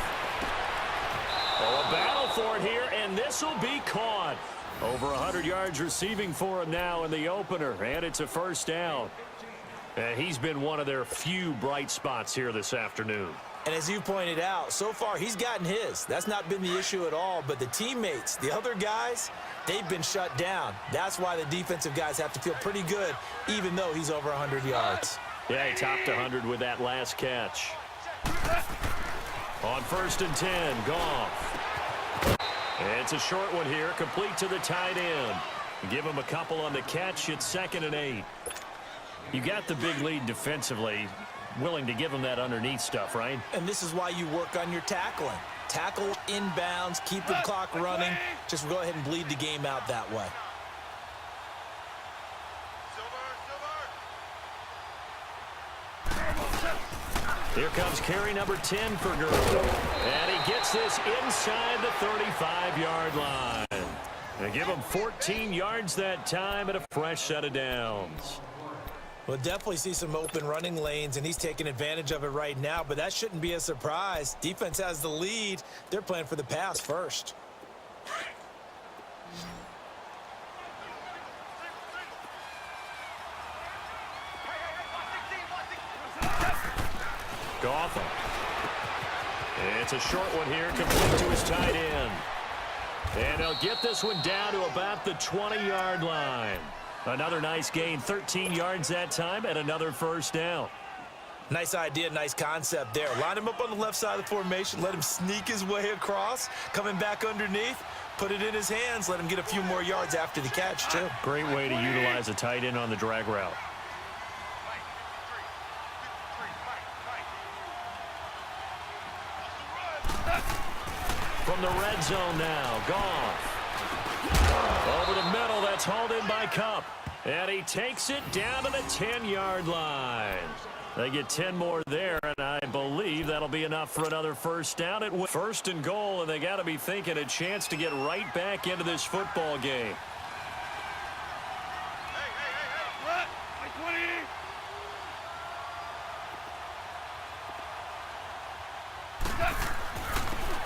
Oh, a battle for it here, and this will be caught. Over 100 yards receiving for him now in the opener, and it's a first down. He's been one of their few bright spots here this afternoon. And as you pointed out, so far he's gotten his. That's not been the issue at all, but the teammates, the other guys, they've been shut down. That's why the defensive guys have to feel pretty good, even though he's over 100 yards. Yeah, he topped 100 with that last catch. On 1st and 10, Goff. It's a short one here, complete to the tight end. Give him a couple on the catch. It's 2nd and 8. You got the big lead defensively, willing to give him that underneath stuff, right? And this is why you work on your tackling. Tackle inbounds, keep the clock running. Just go ahead and bleed the game out that way. Here comes carry number 10 for Gurley. And he gets this inside the 35-yard line. And give him 14 yards that time and a fresh set of downs. We'll definitely see some open running lanes, and he's taking advantage of it right now, but that shouldn't be a surprise. Defense has the lead. They're playing for the pass first. Goff. It's a short one here, complete to his tight end. And they'll get this one down to about the 20-yard line. Another nice gain, 13 yards that time, and another first down. Nice idea, nice concept there. Line him up on the left side of the formation, let him sneak his way across, coming back underneath, put it in his hands, let him get a few more yards after the catch, too. Great way to utilize a tight end on the drag route. From the red zone now, Goff. Over the middle, that's hauled in by Kupp. And he takes it down to the 10-yard line. They get 10 more there, and I believe that'll be enough for another first down. At 1st and goal, and they got to be thinking a chance to get right back into this football game.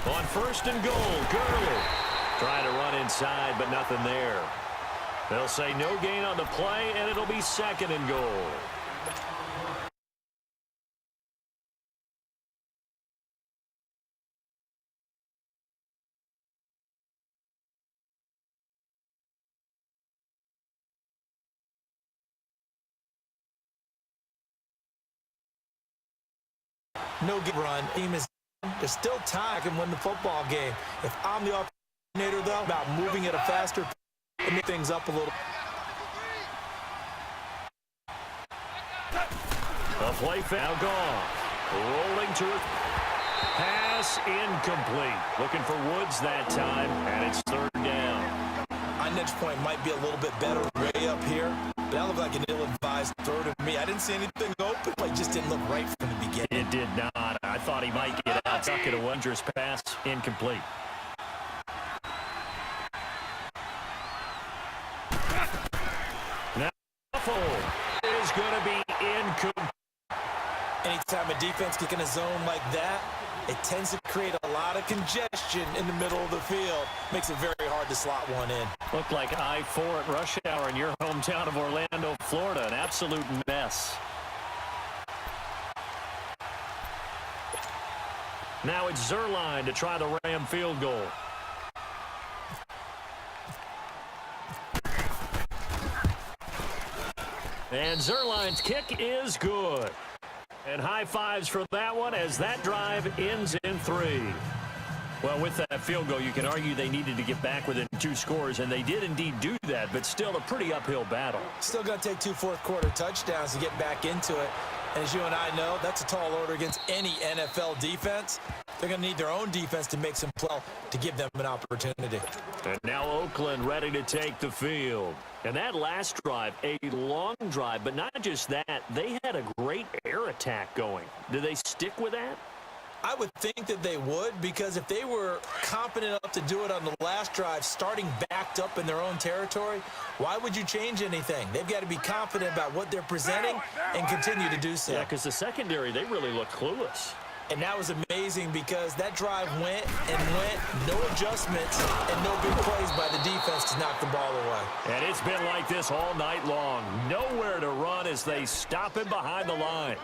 On 1st and goal, Gurley. Trying to run inside, but nothing there. They'll say no gain on the play, and it'll be 2nd and goal. No good run. Team is there's still time to win the football game. If I'm the coordinator, though, about moving at a faster pace, make things up a little. The play foul gone. Rolling to it. Pass incomplete. Looking for Woods that time, and it's 3rd down. My next point might be a little bit better way up here, but that looked like an ill-advised throw to me. I didn't see anything open. It just didn't look right from the beginning. get it. It did not. I thought he might get out. Tuck it a wondrous pass. Incomplete. Now, is going to be incomplete. Anytime a defense gets in a zone like that, it tends to create a lot of congestion in the middle of the field. Makes it very hard to slot one in. Looked like I-4 at rush hour in your hometown of Orlando, Florida. An absolute mess. Now it's Zerline to try the Ram field goal. And Zerline's kick is good. And high fives for that one as that drive ends in 3. Well, with that field goal, you can argue they needed to get back within 2 scores, and they did indeed do that, but still a pretty uphill battle. Still going to take 2 fourth-quarter touchdowns to get back into it. And as you and I know, that's a tall order against any NFL defense. They're going to need their own defense to make some play to give them an opportunity. And now Oakland ready to take the field. And that last drive, a long drive, but not just that, they had a great air attack going. Do they stick with that? I would think that they would, because if they were confident enough to do it on the last drive, starting backed up in their own territory, why would you change anything? They've got to be confident about what they're presenting and continue to do so. Yeah, because the secondary, they really look clueless. And that was amazing because that drive went and went, no adjustments, and no big plays by the defense to knock the ball away. And it's been like this all night long. Nowhere to run as they stop him behind the line.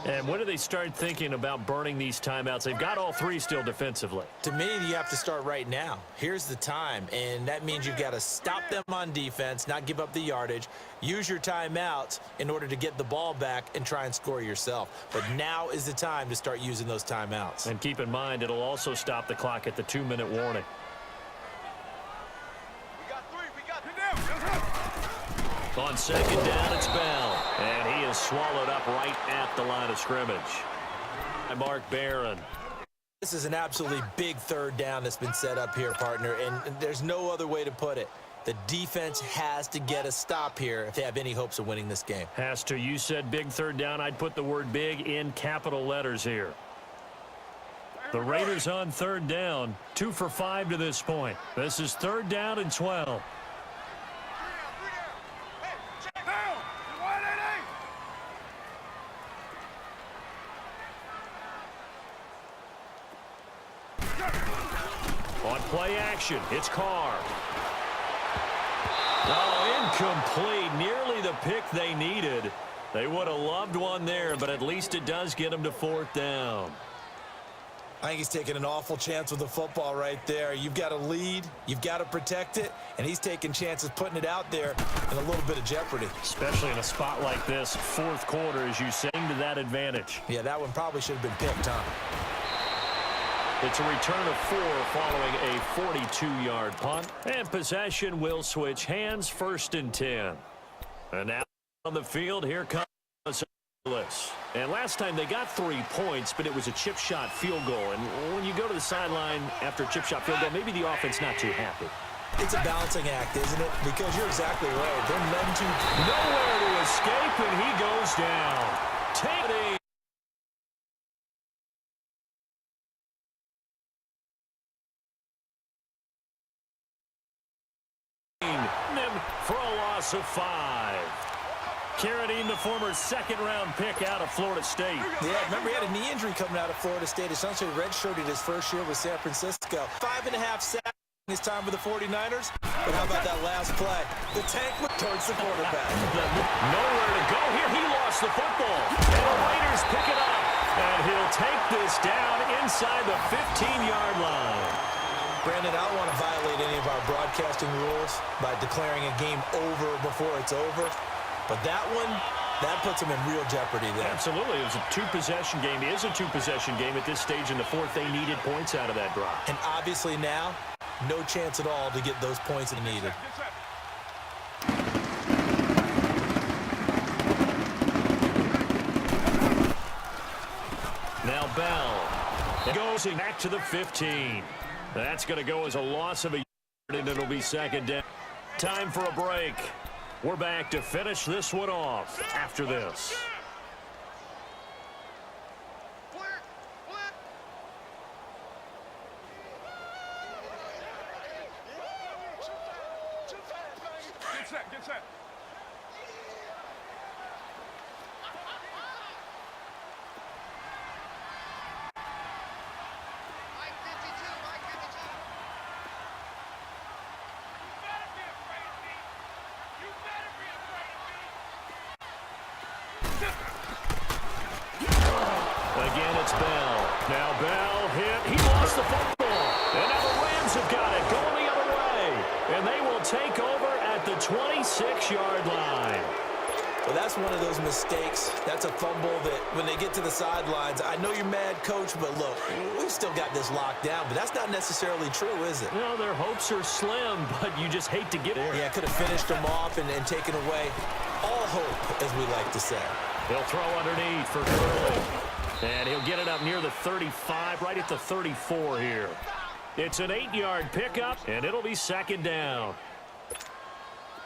And when do they start thinking about burning these timeouts? They've got all 3 still defensively. To me, you have to start right now. Here's the time, and that means you've got to stop them on defense, not give up the yardage, use your timeouts in order to get the ball back and try and score yourself. But now is the time to start using those timeouts. And keep in mind, it'll also stop the clock at the 2-minute warning. We got 3. We got On second down, it's Bell. And he is swallowed up right at the line of scrimmage. By Mark Barron. This is an absolutely big third down that's been set up here, partner, and there's no other way to put it. The defense has to get a stop here if they have any hopes of winning this game. Has to. You said big third down. I'd put the word big in capital letters here. The Raiders on third down. 2 for 5 to this point. This is 3rd down and 12. On play action, it's Carr. Oh, incomplete. Nearly the pick they needed. They would have loved one there, but at least it does get them to 4th down. I think he's taking an awful chance with the football right there. You've got to lead, you've got to protect it, and he's taking chances putting it out there in a little bit of jeopardy. Especially in a spot like this, 4th quarter, as you sing to that advantage. Yeah, that one probably should have been picked, huh? It's a return of 4 following a 42-yard punt. And possession will switch hands, 1st and 10. And now on the field, here comes Ellis. And last time they got 3 points, but it was a chip shot field goal. And when you go to the sideline after a chip shot field goal, maybe the offense not too happy. It's a balancing act, isn't it? Because you're exactly right. They're none too... Nowhere to escape, and he goes down. Take for a loss of 5. Carradine, the former 2nd-round pick out of Florida State. Yeah, remember he had a knee injury coming out of Florida State. Essentially redshirted his first year with San Francisco. 5.5 sacks his time with the 49ers. But how about that last play? The tank went towards the quarterback. Nowhere to go here. He lost the football. And the Raiders pick it up. And he'll take this down inside the 15-yard line. Brandon, I don't want to violate any of our broadcasting rules by declaring a game over before it's over. But that one, that puts them in real jeopardy there. Absolutely. It was a 2-possession game. It is a 2-possession game at this stage in the 4th. They needed points out of that drive. And obviously now, no chance at all to get those points they needed. Now Bell goes back to the 15. That's going to go as a loss of a yard, and it'll be 2nd down. Time for a break. We're back to finish this one off after this. Again, it's Bell. Now Bell hit. He lost the football. And now the Rams have got it going the other way. And they will take over at the 26-yard line. Well, that's one of those mistakes. That's a fumble that when they get to the sidelines, I know you're mad, Coach, but look, we've still got this locked down. But that's not necessarily true, is it? Well, their hopes are slim, but you just hate to get there. Yeah, could have finished them off and taken away all hope, as we like to say. He'll throw underneath for Gurley. And he'll get it up near the 35, right at the 34 here. It's an 8-yard pickup, and it'll be second down.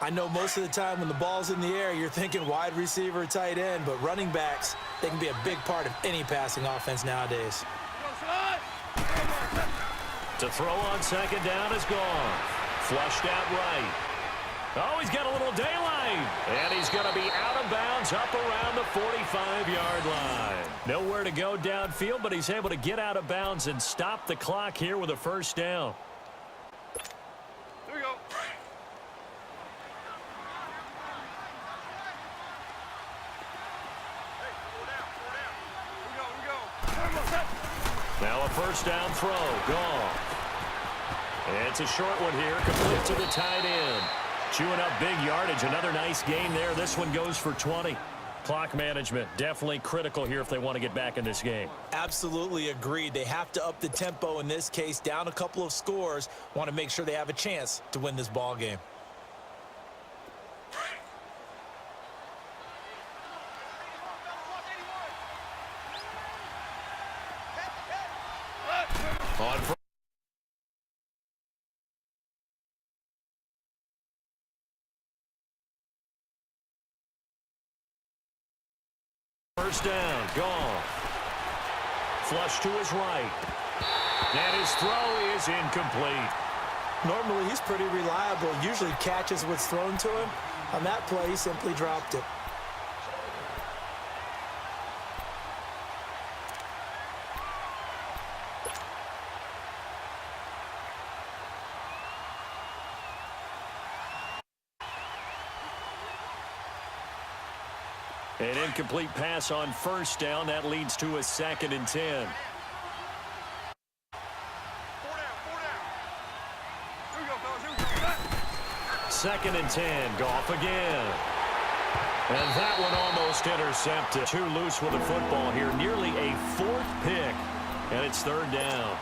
I know most of the time when the ball's in the air, you're thinking wide receiver, tight end, but running backs, they can be a big part of any passing offense nowadays. To throw on second down is gone. Flushed out right. Oh, he's got a little daylight. And he's going to be out of bounds up around the 45-yard line. Nowhere to go downfield, but he's able to get out of bounds and stop the clock here with a first down. Here we go. Hey, four down. Now a first down throw. Gone. It's a short one here. Complete to the tight end. Chewing up big yardage. Another nice gain there. This one goes for 20. Clock management definitely critical here if they want to get back in this game. Absolutely agreed. They have to up the tempo in this case. Down a couple of scores. Want to make sure they have a chance to win this ball game. On first down, gone. Flush to his right. And his throw is incomplete. Normally, he's pretty reliable. Usually catches what's thrown to him. On that play, he simply dropped it. An incomplete pass on first down. That leads to a 2nd and 10. Four down. Here we go, fellas. 2nd and 10. Goff again. And that one almost intercepted. Too loose with the football here. Nearly a 4th pick. And it's 3rd down.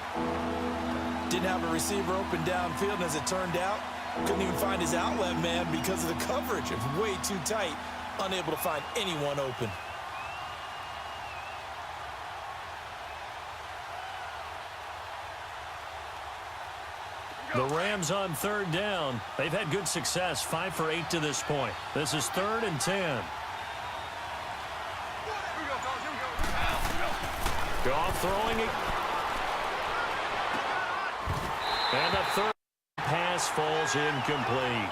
Didn't have a receiver open downfield, and as it turned out, couldn't even find his outlet man because of the coverage. It was way too tight. Unable to find anyone open. The Rams on 3rd down. They've had good success, 5 for 8 to this point. This is 3rd and 10. Goff throwing it. And the 3rd pass falls incomplete.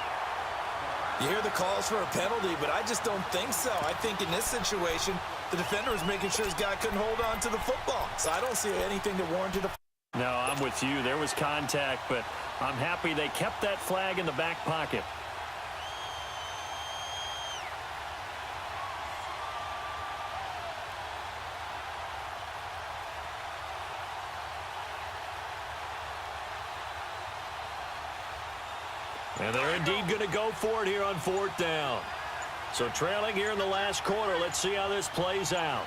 You hear the calls for a penalty, but I just don't think so. I think in this situation, the defender was making sure his guy couldn't hold on to the football. So I don't see anything that warranted a... No, I'm with you. There was contact, but I'm happy they kept that flag in the back pocket. And they're indeed going to go for it here on 4th down. So trailing here in the last quarter. Let's see how this plays out.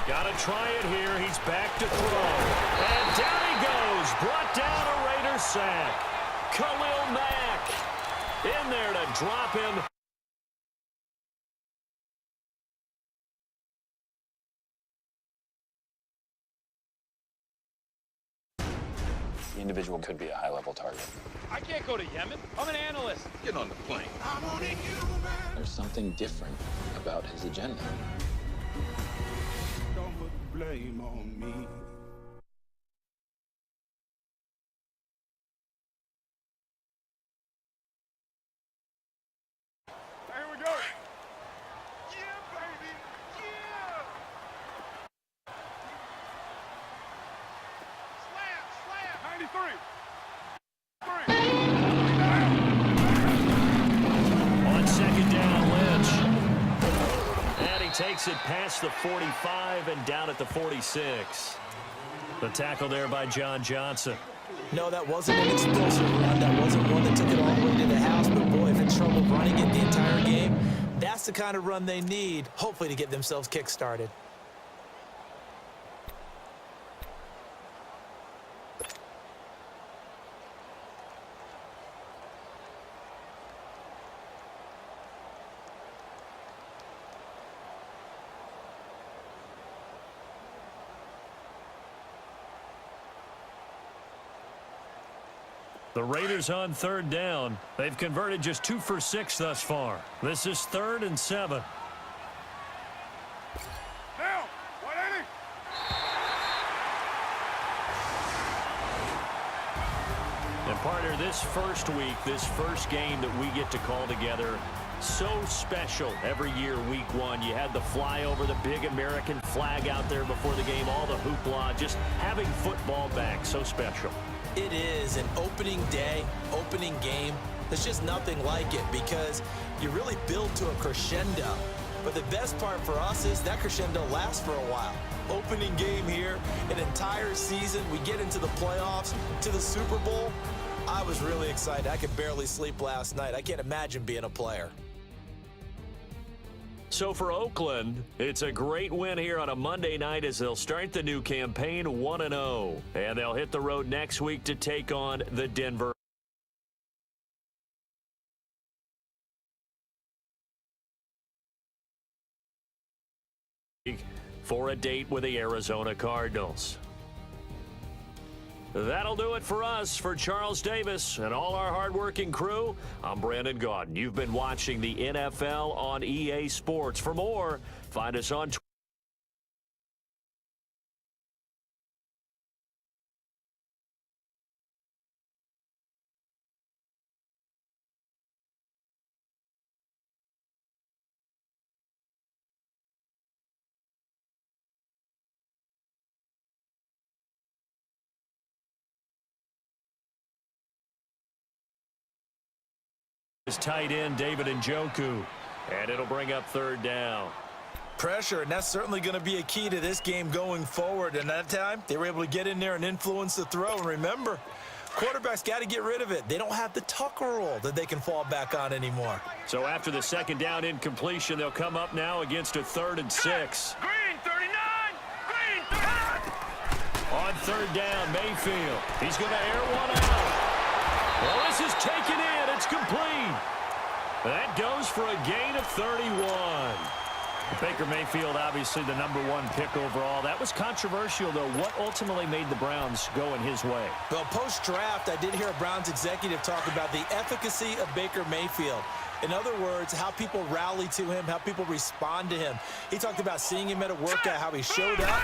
Got to try it here. He's back to throw. And down he goes. Brought down a Raider sack. Khalil Mack in there to drop him. The individual could be a high-level target. I can't go to Yemen. I'm an analyst. Get on the plane. There's something different about his agenda. Don't put the blame on me. Here we go. Yeah, baby. Yeah. Slam. 93. On 2nd down, Lynch. takes it past the 45 and down at the 46. The tackle there by John Johnson. No, that wasn't an explosive run. That wasn't one that took it all the way to the house. But, boy, if it's trouble running it the entire game, that's the kind of run they need, hopefully, to get themselves kick-started. The Raiders on third down. They've converted just 2 for 6 thus far. This is 3rd and 7. Now, 180. And partner, this first week, this first game that we get to call together, so special every year, week 1. You had the flyover, the big American flag out there before the game, all the hoopla, just having football back, so special. It is an opening day, opening game. There's just nothing like it because you really build to a crescendo. But the best part for us is that crescendo lasts for a while. Opening game here, an entire season. We get into the playoffs, to the Super Bowl. I was really excited. I could barely sleep last night. I can't imagine being a player. So for Oakland, it's a great win here on a Monday night as they'll start the new campaign 1-0. And they'll hit the road next week to take on the Denver. For a date with the Arizona Cardinals. That'll do it for us. For Charles Davis and all our hardworking crew, I'm Brandon Gaudin. You've been watching the NFL on EA Sports. For more, find us on Twitter. His tight end, David Njoku. And it'll bring up 3rd down. Pressure, and that's certainly going to be a key to this game going forward. And that time, they were able to get in there and influence the throw. And remember, quarterbacks got to get rid of it. They don't have the Tucker rule that they can fall back on anymore. So after the 2nd down incompletion, they'll come up now against a 3rd and 6. Green 39. Green 39. On 3rd down, Mayfield. He's going to air one out. Well, this is taken in. It's complete. That goes for a gain of 31. Baker Mayfield, obviously the #1 pick overall. That was controversial, though. What ultimately made the Browns go in his way? Well, post-draft, I did hear a Browns executive talk about the efficacy of Baker Mayfield. In other words, how people rally to him, how people respond to him. He talked about seeing him at a workout, how he showed up,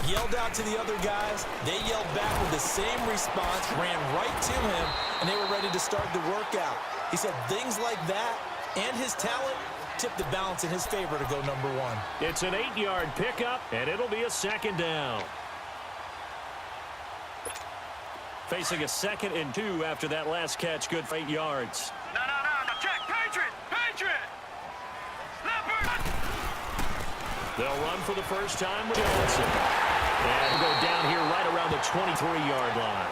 yelled out to the other guys. They yelled back with the same response, ran right to him, and they were ready to start the workout. He said things like that and his talent tipped the balance in his favor to go #1. It's an 8-yard pickup, and it'll be a 2nd down. Facing a 2nd and 2 after that last catch, good for 8 yards. No. Check. Patriot. Leopard. They'll run for the first time with Johnson. And go down here right around the 23-yard line.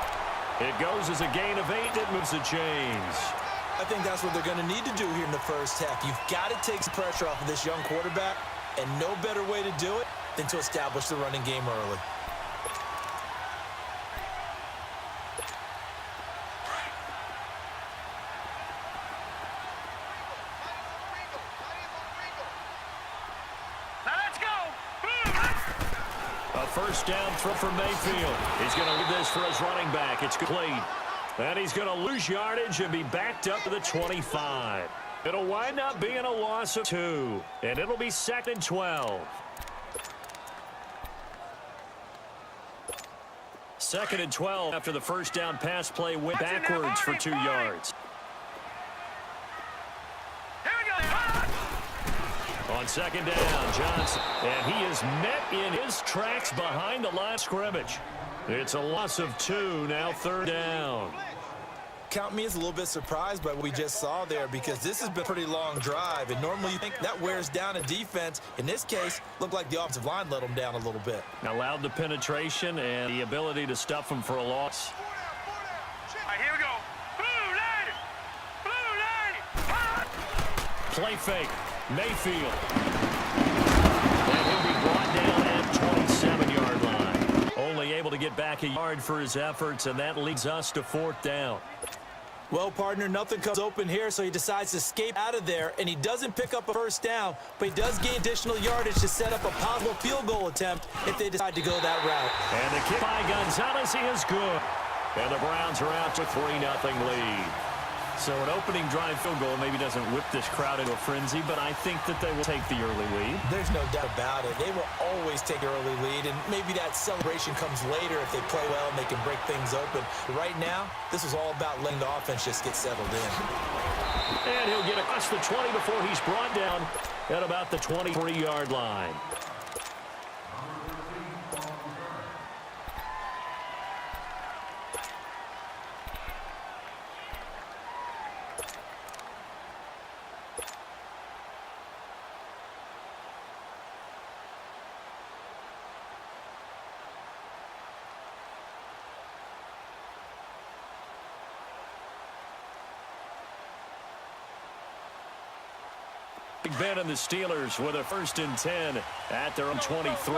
It goes as a gain of 8. It moves the chains. I think that's what they're going to need to do here in the first half. You've got to take some pressure off of this young quarterback, and no better way to do it than to establish the running game early. A 1st down throw for Mayfield. He's going to leave this for his running back. It's complete. And he's going to lose yardage and be backed up to the 25. It'll wind up being a loss of 2. And it'll be 2nd and 12. 2nd and 12 after the 1st down pass play went backwards for 2 yards. On 2nd down, Johnson. And he is met in his tracks behind the line of scrimmage. It's a loss of 2, now 3rd down. Count me as a little bit surprised by what we just saw there, because this has been a pretty long drive, and normally you think that wears down a defense. In this case, looked like the offensive line let them down a little bit. Allowed the penetration and the ability to stuff them for a loss. All right, here we go. Blue line! Blue line! Play fake. Mayfield. And he'll be brought down at 27-yard line. Only able to get back a yard for his efforts, and that leads us to 4th down. Well, partner, nothing comes open here, so he decides to escape out of there, and he doesn't pick up a first down, but he does gain additional yardage to set up a possible field goal attempt if they decide to go that route. And the kick by Gonzalez is good. And the Browns are out to 3-0 lead. So an opening drive field goal maybe doesn't whip this crowd into a frenzy, but I think that they will take the early lead. There's no doubt about it. They will always take an early lead, and maybe that celebration comes later if they play well and they can break things open. But right now, this is all about letting the offense just get settled in. And he'll get across the 20 before he's brought down at about the 23-yard line. Big Ben and the Steelers with a 1st and 10 at their own 23.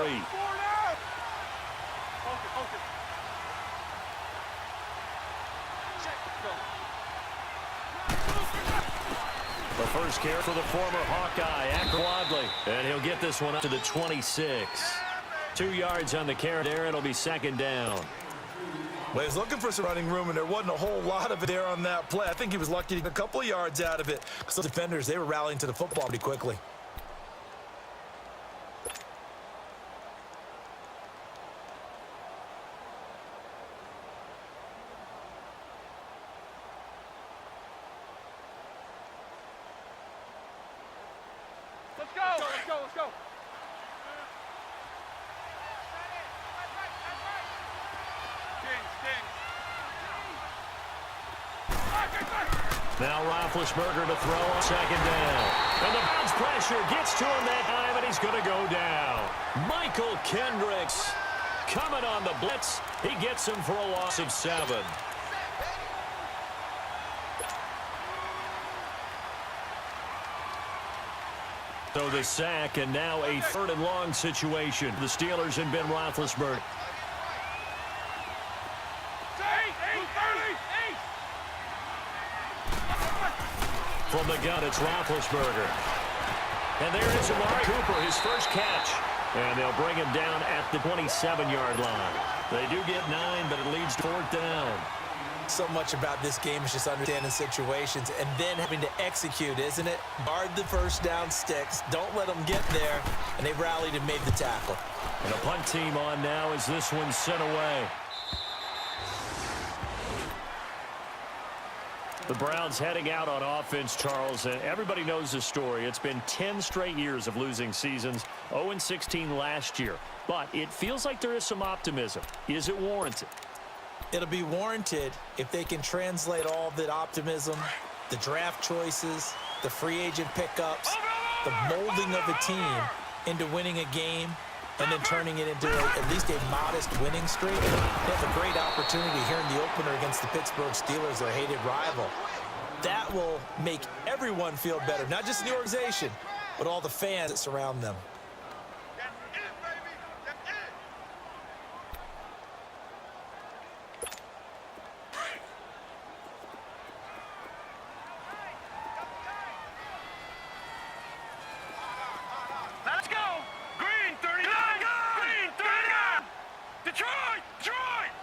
The first carry for the former Hawkeye, Akron Wadley, and he'll get this one up to the 26. 2 yards on the carry there. It'll be 2nd down. Well, he was looking for some running room, and there wasn't a whole lot of it there on that play. I think he was lucky to get a couple of yards out of it, because the defenders, they were rallying to the football pretty quickly. Let's go! Let's go! Let's go! Now Roethlisberger to throw on 2nd down. And the Browns pressure gets to him that time, and he's going to go down. Michael Kendricks coming on the blitz. He gets him for a loss of 7. So the sack, and now a 3rd and long situation. The Steelers and Ben Roethlisberger. From the gun, it's Roethlisberger. And there is Amari Cooper, his first catch. And they'll bring him down at the 27-yard line. They do get 9, but it leads to 4th down. So much about this game is just understanding situations and then having to execute, isn't it? Guard the first down sticks. Don't let them get there. And they rallied and made the tackle. And a punt team on now as this one's sent away. The Browns heading out on offense, Charles, and everybody knows the story. It's been 10 straight years of losing seasons, 0-16 last year. But it feels like there is some optimism. Is it warranted? It'll be warranted if they can translate all that optimism, the draft choices, the free agent pickups, the molding of a team into winning a game and then turning it into at least a modest winning streak. They have a great opportunity here in the opener against the Pittsburgh Steelers, their hated rival. That will make everyone feel better, not just the organization, but all the fans that surround them. That's it, baby. That's it. Let's go. Green 39. Green 39. Detroit. Detroit.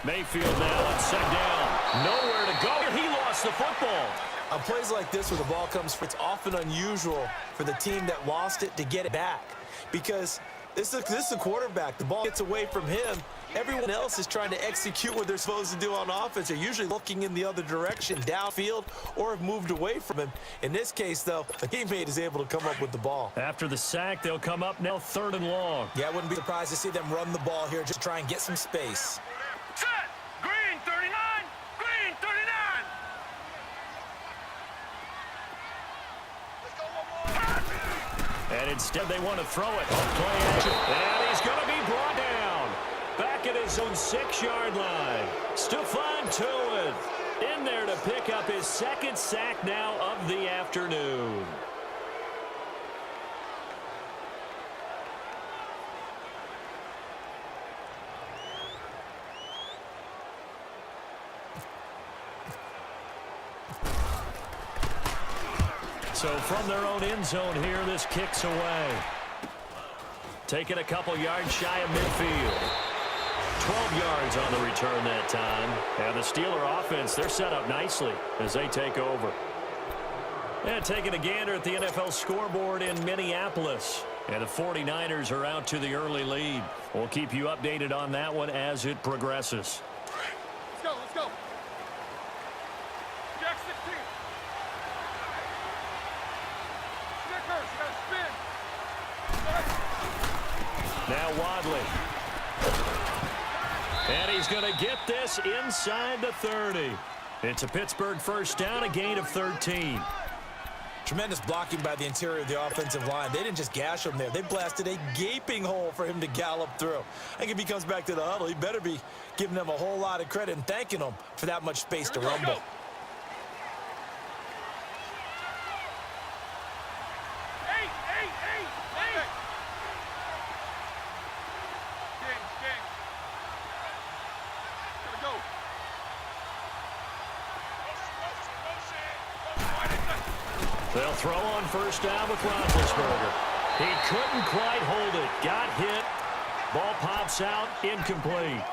Mayfield now on 2nd down. Nowhere to go. He lost the football. On plays like this where the ball comes, it's often unusual for the team that lost it to get it back, because this is a quarterback. The ball gets away from him. Everyone else is trying to execute what they're supposed to do on offense. They're usually looking in the other direction, downfield, or have moved away from him. In this case, though, a teammate is able to come up with the ball. After the sack, they'll come up now 3rd and long. Yeah, I wouldn't be surprised to see them run the ball here just to try and get some space. Set. And instead they want to throw it. Play action. And he's going to be brought down. Back at his own 6-yard line. Stephon Tuitt in there to pick up his second sack now of the afternoon. So from their own end zone here, this kicks away. Taking a couple yards shy of midfield. 12 yards on the return that time. And the Steeler offense, they're set up nicely as they take over. And taking a gander at the NFL scoreboard in Minneapolis. And the 49ers are out to the early lead. We'll keep you updated on that one as it progresses. Let's go, let's go. Jack 16. Snickers, you gotta spin. Now Wadley. And he's going to get this inside the 30. It's a Pittsburgh first down, a gain of 13. Tremendous blocking by the interior of the offensive line. They didn't just gash him there. They blasted a gaping hole for him to gallop through. I think if he comes back to the huddle, he better be giving them a whole lot of credit and thanking them for that much space to rumble. Go. They'll throw on first down with Roethlisberger. He couldn't quite hold it. Got hit. Ball pops out. Incomplete.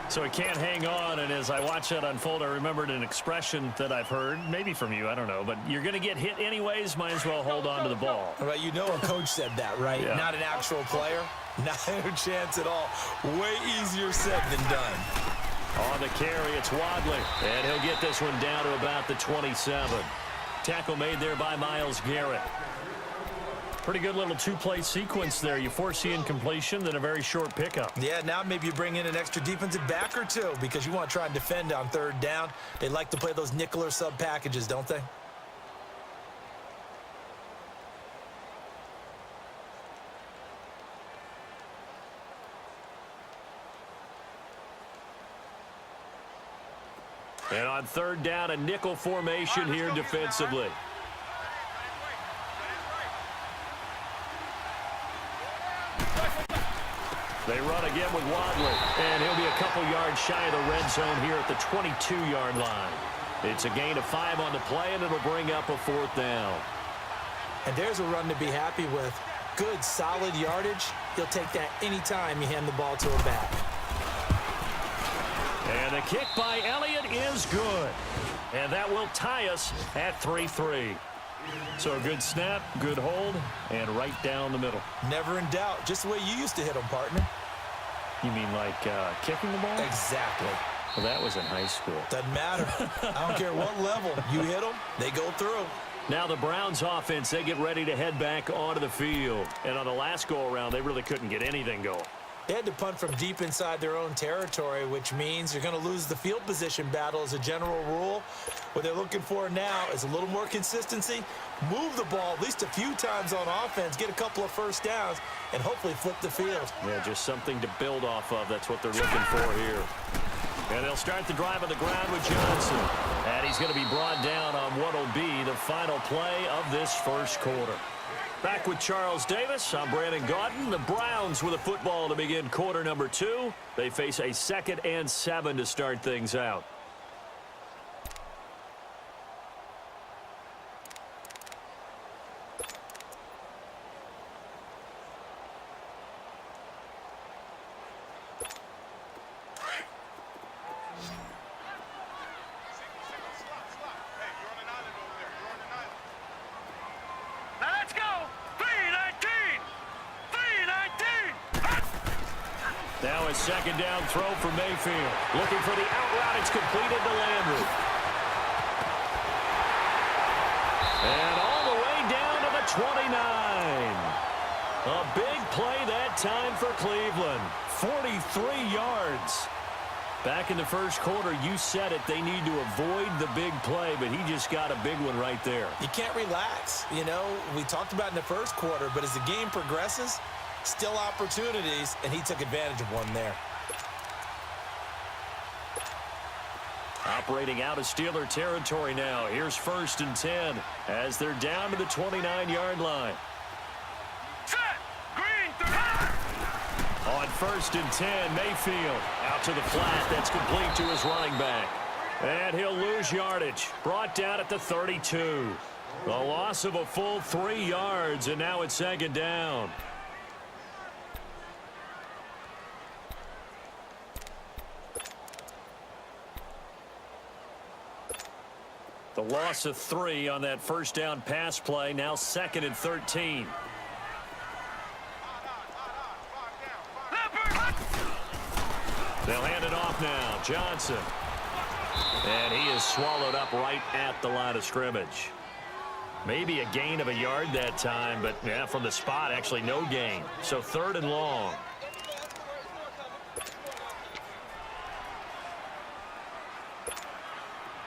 So he can't hang on, and as I watch that unfold, I remembered an expression that I've heard, maybe from you, I don't know, but you're going to get hit anyways, might as well hold on to the ball. All right, you know a coach said that, right? Yeah. Not an actual player. Not a chance at all. Way easier said than done. On the carry, it's Wadley, and he'll get this one down to about the 27. Tackle made there by Myles Garrett. Pretty good little two-play sequence there. You force the incompletion, then a very short pickup. Yeah, now maybe you bring in an extra defensive back or two because you want to try and defend on third down. They like to play those nickel or sub packages, don't they? And on third down, a nickel formation here defensively. They run again with Wadley, and he'll be a couple yards shy of the red zone here at the 22-yard line. It's a gain of 5 on the play, and it'll bring up a fourth down. And there's a run to be happy with. Good, solid yardage. He'll take that anytime you hand the ball to a back. And the kick by Elliott is good. And that will tie us at 3-3. So a good snap, good hold, and right down the middle. Never in doubt. Just the way you used to hit them, partner. You mean like kicking the ball? Exactly. Well, that was in high school. Doesn't matter. I don't care what level. You hit them, they go through. Now the Browns offense, they get ready to head back onto the field. And on the last go-around, they really couldn't get anything going. They had to punt from deep inside their own territory, which means you're going to lose the field position battle as a general rule. What they're looking for now is a little more consistency, move the ball at least a few times on offense, get a couple of first downs, and hopefully flip the field. Yeah, just something to build off of. That's what they're looking for here. And they'll start the drive on the ground with Johnson. And he's going to be brought down on what will be the final play of this first quarter. Back with Charles Davis, I'm Brandon Gaudin. The Browns with a football to begin quarter number 2. They face a 2nd and 7 to start things out. Now a second down throw for Mayfield. Looking for the out route. It's completed to Landry. And all the way down to the 29. A big play that time for Cleveland. 43 yards. Back in the first quarter, you said it, they need to avoid the big play, but he just got a big one right there. You can't relax. You know, we talked about in the first quarter, but as the game progresses, still opportunities, and he took advantage of one there. Operating out of Steeler territory now. Here's 1st and 10 as they're down to the 29-yard line. Set. Green. 30. On 1st and 10, Mayfield out to the flat. That's complete to his running back. And he'll lose yardage. Brought down at the 32. A loss of a full 3 yards, and now it's 2nd down. The loss of 3 on that 1st down pass play. Now 2nd and 13. They'll hand it off now. Johnson. And he is swallowed up right at the line of scrimmage. Maybe a gain of a yard that time, but yeah, from the spot, actually no gain. So 3rd and long.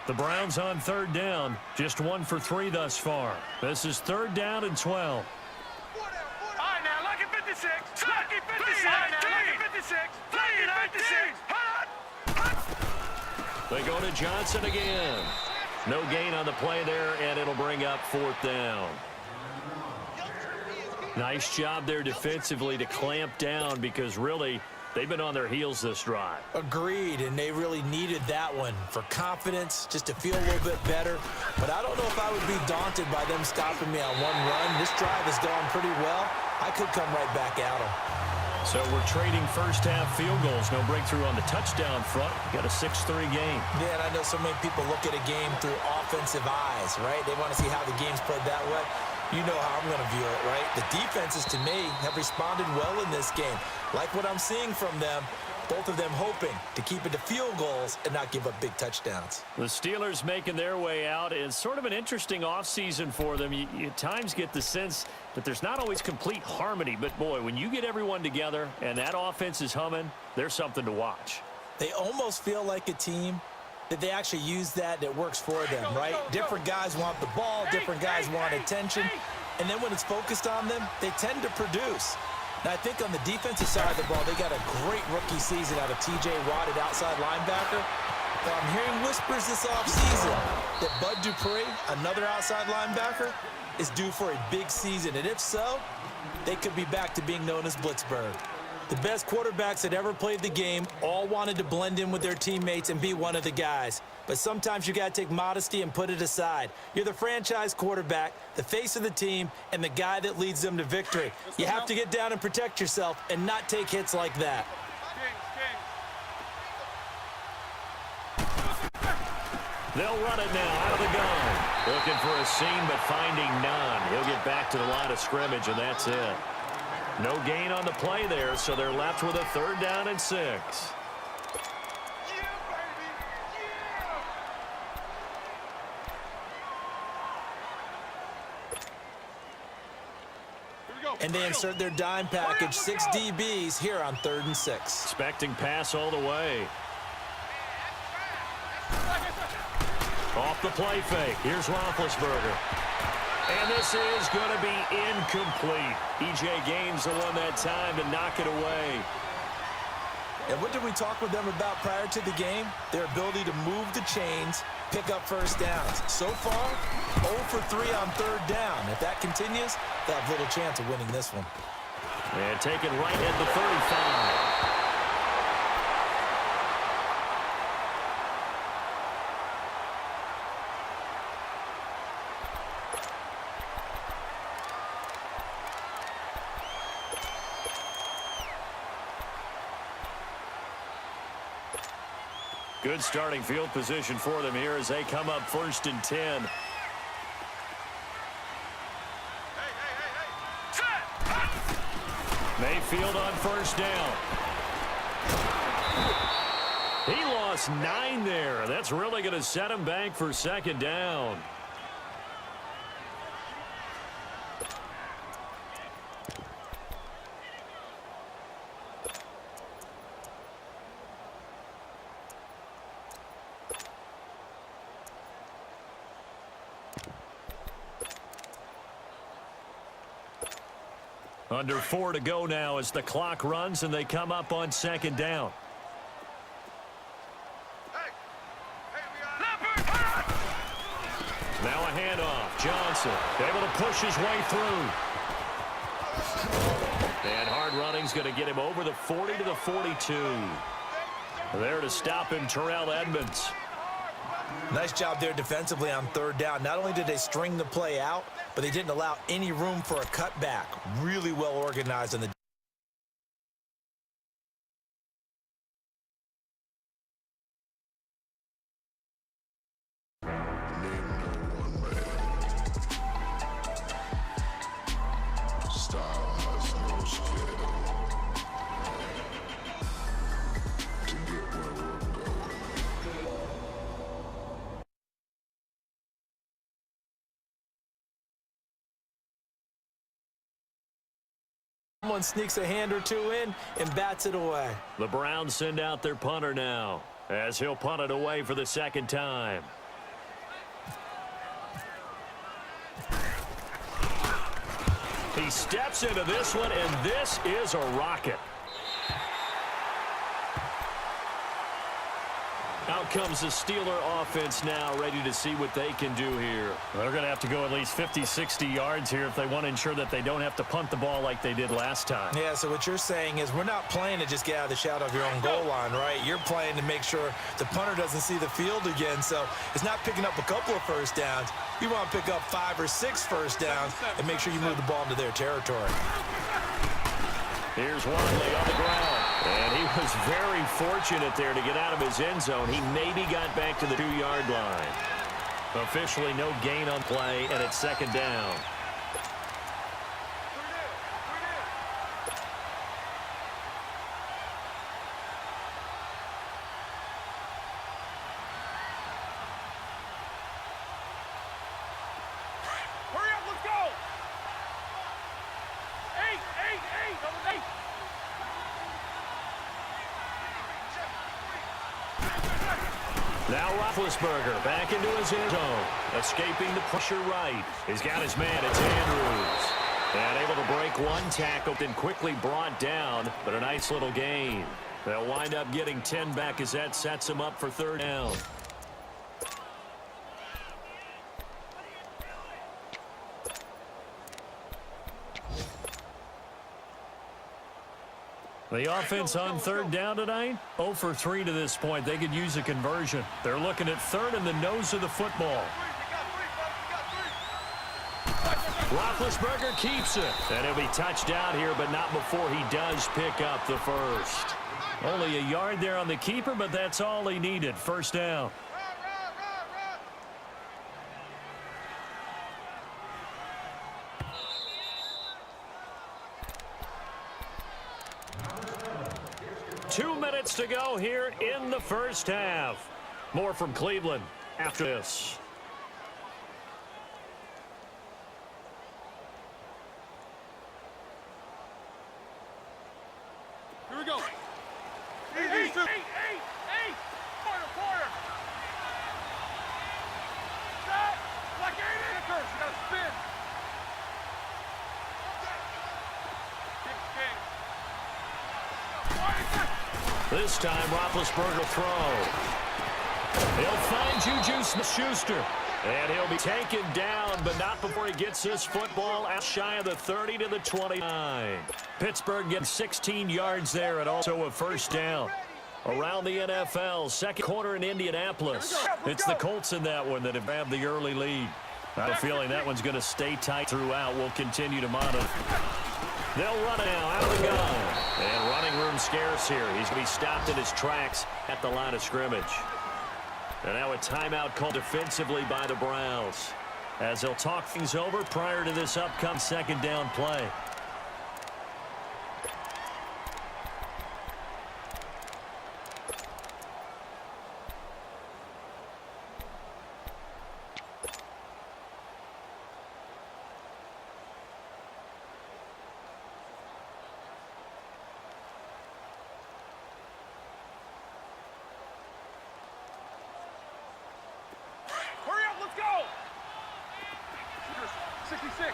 The Browns on 3rd down. Just 1 for 3 thus far. This is 3rd down and 12. All right, now, lucky 56. Lucky 56. Lucky 56. Lucky 56. They go to Johnson again. No gain on the play there, and it'll bring up 4th down. Nice job there defensively to clamp down because really they've been on their heels this drive. Agreed, and they really needed that one for confidence, just to feel a little bit better. But I don't know if I would be daunted by them stopping me on one run. This drive has gone pretty well. I could come right back at them. So we're trading first-half field goals. No breakthrough on the touchdown front. Got a 6-3 game. Yeah, and I know so many people look at a game through offensive eyes, right? They want to see how the game's played that way. You know how I'm going to view it, right? The defenses, to me, have responded well in this game. Like what I'm seeing from them, both of them hoping to keep it to field goals and not give up big touchdowns. The Steelers making their way out. It's sort of an interesting offseason for them. You at times get the sense that there's not always complete harmony. But, boy, when you get everyone together and that offense is humming, there's something to watch. They almost feel like a team that they actually use that works for them, right? Different guys want the ball, different guys want attention, and then when it's focused on them, they tend to produce. Now, I think on the defensive side of the ball, they got a great rookie season out of T.J. Watt at outside linebacker. But I'm hearing whispers this offseason that Bud Dupree, another outside linebacker, is due for a big season. And if so, they could be back to being known as Blitzburg. The best quarterbacks that ever played the game all wanted to blend in with their teammates and be one of the guys. But sometimes you got to take modesty and put it aside. You're the franchise quarterback, the face of the team, and the guy that leads them to victory. You have to get down and protect yourself and not take hits like that. They'll run it now out of the gun. Looking for a seam, but finding none. He'll get back to the line of scrimmage, and that's it. No gain on the play there, so they're left with a 3rd down and 6. And they insert their dime package, 6 DBs here on 3rd and 6. Expecting pass all the way. Off the play fake. Here's Roethlisberger. And this is going to be incomplete. E.J. Gaines the one that time to knock it away. And what did we talk with them about prior to the game? Their ability to move the chains, pick up first downs. So far, 0 for 3 on 3rd down. If that continues, they'll have little chance of winning this one. And taken right at the 35. Good starting field position for them here as they come up 1st and 10. Mayfield on 1st down. He lost 9 there. That's really going to set him back for 2nd down. Under 4 to go now as the clock runs and they come up on second down. Now a handoff. Johnson able to push his way through. And hard running's going to get him over the 40 to the 42. There to stop him, Terrell Edmonds. Nice job there defensively on third down. Not only did they string the play out, but they didn't allow any room for a cutback. Really well organized on the Someone sneaks a hand or two in and bats it away. The Browns send out their punter now as he'll punt it away for the second time. He steps into this one, and this is a rocket. Out comes the Steeler offense now, ready to see what they can do here. They're going to have to go at least 50, 60 yards here if they want to ensure that they don't have to punt the ball like they did last time. Yeah, so what you're saying is we're not playing to just get out of the shadow of your own goal line, right? You're playing to make sure the punter doesn't see the field again. So it's not picking up a couple of first downs. You want to pick up 5 or 6 first downs and make sure you move the ball into their territory. Here's Wadley on the ground. And he was very fortunate there to get out of his end zone. He maybe got back to the 2-yard line. Officially no gain on play, and it's second down. Hurry up, let's go! 8, double 8. Now Roethlisberger back into his end zone. Escaping the pressure right. He's got his man. It's Andrews. And able to break one tackle, then quickly brought down, but a nice little gain. They'll wind up getting 10 back as that sets him up for third down. The offense on third down tonight, 0 for 3 to this point. They could use a conversion. They're looking at third in the nose of the football. Roethlisberger keeps it. And he'll be touched out here, but not before he does pick up the first. Only a yard there on the keeper, but that's all he needed. First down. 2 minutes to go here in the first half. More from Cleveland after this. Here we go. 8. Quarter. Set. Like 8 anchors. You gotta spin. This time, Roethlisberger will throw. He'll find Juju Smith-Schuster. And he'll be taken down, but not before he gets this football out shy of the 30 to the 29. Pittsburgh gets 16 yards there and also a first down. Around the NFL, second quarter in Indianapolis. It's the Colts in that one that have grabbed the early lead. I have a feeling that one's going to stay tight throughout. We'll continue to monitor. They'll run it now out of the gun. And running room scarce here. He's going to be stopped in his tracks at the line of scrimmage. And now a timeout called defensively by the Browns as they'll talk things over prior to this upcoming second down play. Hurry up, let's go! 66.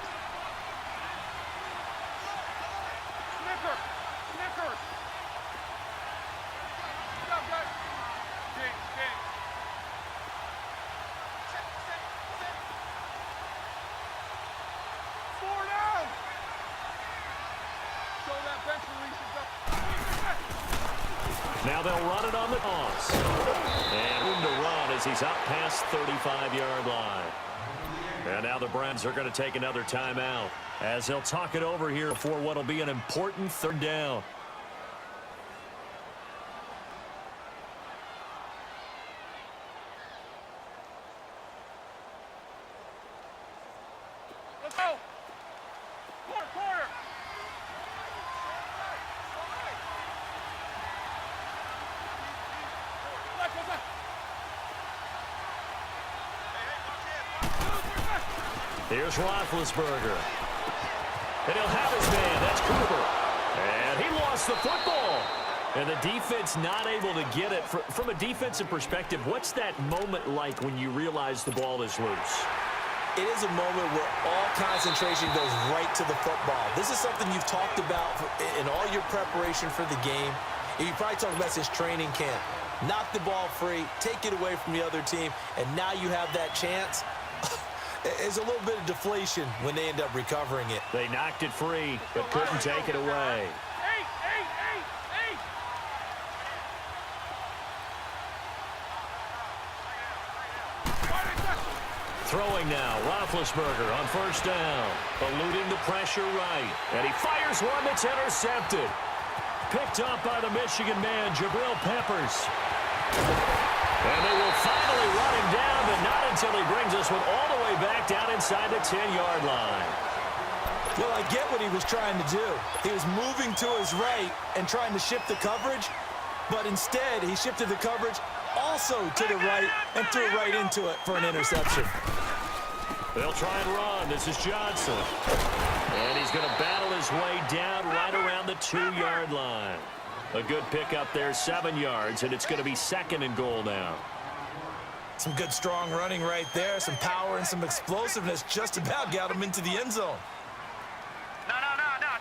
Now they'll run it on the toss. And room to run as he's out past 35-yard line. And now the Browns are going to take another timeout as they'll talk it over here for what will be an important third down. Let's go. Quarter. Here's Roethlisberger. And he'll have his man. That's Cooper. And he lost the football. And the defense not able to get it. From a defensive perspective, what's that moment like when you realize the ball is loose? It is a moment where all concentration goes right to the football. This is something you've talked about in all your preparation for the game. You probably talked about since training camp. Knock the ball free, take it away from the other team, and now you have that chance. There's a little bit of deflation when they end up recovering it. They knocked it free, but couldn't take it away. Eight. Throwing now, Roethlisberger on first down. Eluding the pressure right. And he fires one that's intercepted. Picked up by the Michigan man, Jabril Peppers. And they will finally run him down, but not until he brings us one all the way back down inside the 10-yard line. Well, I get what he was trying to do. He was moving to his right and trying to shift the coverage, but instead he shifted the coverage also to the right and threw right into it for an interception. They'll try and run. This is Johnson. And he's going to battle his way down right around the 2-yard line. A good pickup there, 7 yards, and it's going to be second and goal now. Some good, strong running right there. Some power and some explosiveness just about got him into the end zone. No.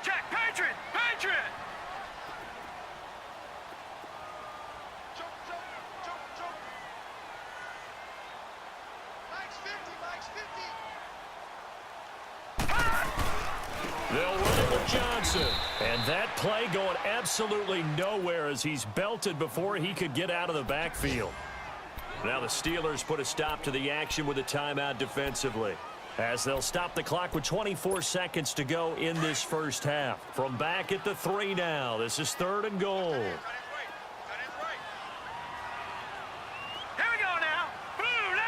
Check. Patriot. Choke. Mike's 50. They'll run it with Johnson. And that play going absolutely nowhere as he's belted before he could get out of the backfield. Now the Steelers put a stop to the action with a timeout defensively, as they'll stop the clock with 24 seconds to go in this first half. From back at the 3 now, this is third and goal. Here we go now. Blue 90.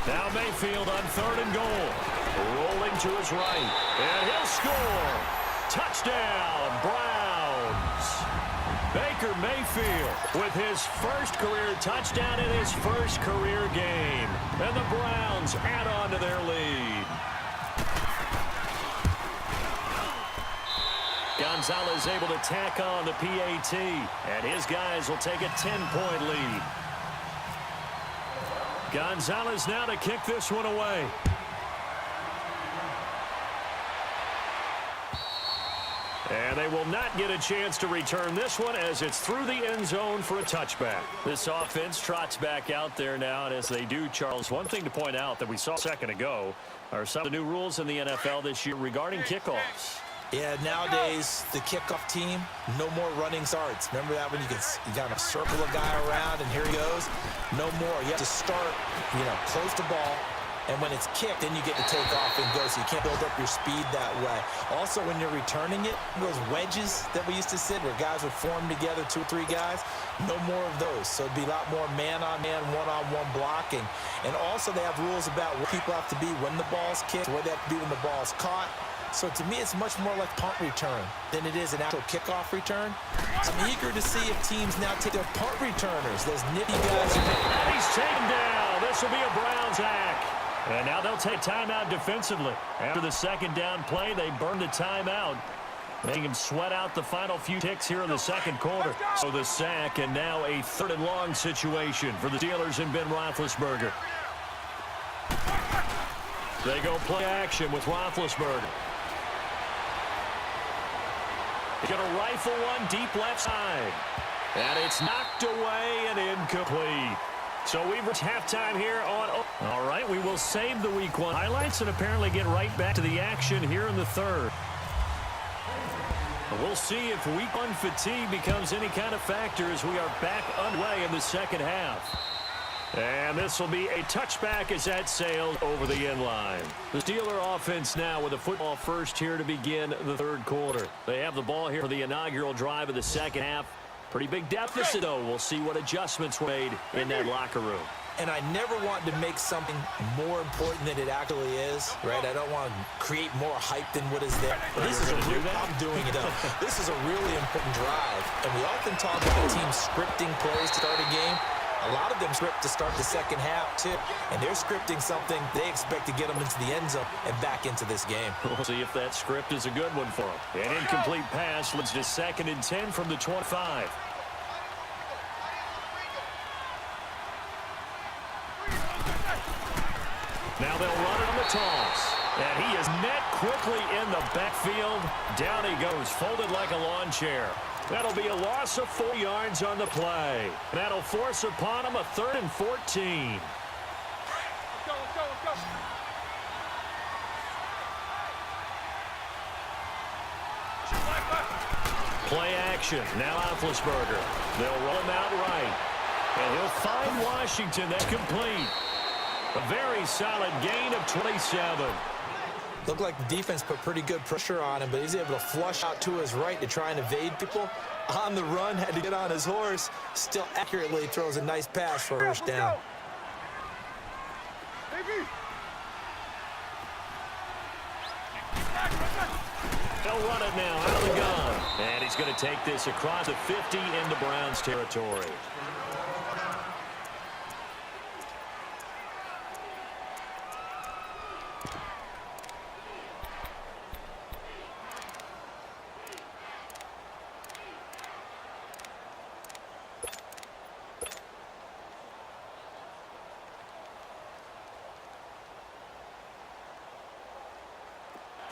Now Mayfield on third and goal. Rolling to his right. And he'll score. Touchdown, Browns. Baker Mayfield with his first career touchdown in his first career game. And the Browns add on to their lead. Gonzalez able to tack on the PAT. And his guys will take a 10-point lead. Gonzalez now to kick this one away. And they will not get a chance to return this one as it's through the end zone for a touchback. This offense trots back out there now, and as they do, Charles, one thing to point out that we saw a second ago are some of the new rules in the NFL this year regarding kickoffs. Yeah, nowadays, the kickoff team, no more running starts. Remember that when you got to circle a guy around and here he goes? No more. You have to start, close the ball. And when it's kicked, then you get to take off and go, so you can't build up your speed that way. Also, when you're returning it, those wedges that we used to sit where guys would form together, 2 or 3 guys, no more of those. So it'd be a lot more man-on-man, one-on-one blocking. And also, they have rules about where people have to be when the ball's kicked, where they have to be when the ball's caught. So to me, it's much more like punt return than it is an actual kickoff return. So I'm eager to see if teams now take their punt returners, those nippy guys. And he's taken down. This will be a Browns hack. And now they'll take timeout defensively. After the second down play, they burn the timeout, making him sweat out the final few ticks here in the second quarter. So the sack, and now a third and long situation for the Steelers and Ben Roethlisberger. They go play action with Roethlisberger. He's going to rifle one deep left side. And it's knocked away and incomplete. So we've reached halftime here on... All right, we will save the Week 1 highlights and apparently get right back to the action here in the third. We'll see if week one fatigue becomes any kind of factor as we are back underway in the second half. And this will be a touchback as that sails over the end line. The Steeler offense now with the football first here to begin the third quarter. They have the ball here for the inaugural drive of the second half. Pretty big deficit, though. We'll see what adjustments were made in that locker room. And I never want to make something more important than it actually is, right? I don't want to create more hype than what is there. This is I'm doing it up. This is a really important drive. And we often talk about teams scripting plays to start a game. A lot of them script to start the second half, too. And they're scripting something they expect to get them into the end zone and back into this game. We'll see if that script is a good one for them. An incomplete pass leads to 2nd and 10 from the 25. Now they'll run it on the toss. And he is met quickly in the backfield. Down he goes, folded like a lawn chair. That'll be a loss of 4 yards on the play. That'll force upon him a 3rd and 14. Let's go, let's go, let's go. Play action. Now Roethlisberger. They'll roll him out right. And he'll find Washington. That's complete. A very solid gain of 27. Looked like the defense put pretty good pressure on him, but he's able to flush out to his right to try and evade people. On the run, had to get on his horse. Still accurately throws a nice pass for a first down. They'll run it now out of the gun. And he's going to take this across the 50 into Browns territory.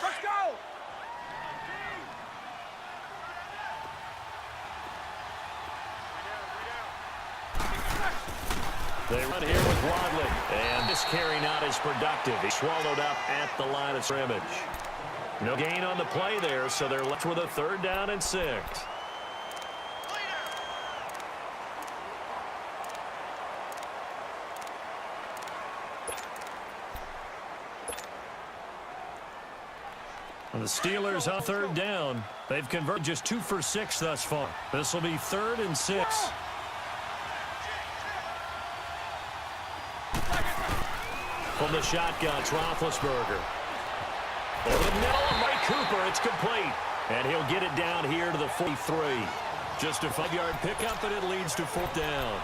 Let's go! They run here with Wadley. And this carry not as productive. He swallowed up at the line of scrimmage. No gain on the play there, so they're left with a 3rd down and 6. The Steelers on 3rd down. They've converted just 2 for 6 thus far. This will be 3rd and 6. From the shotgun, it's Roethlisberger. Over the middle of Mike Cooper, it's complete. And he'll get it down here to the 43. Just a 5-yard pickup, and it leads to 4th down.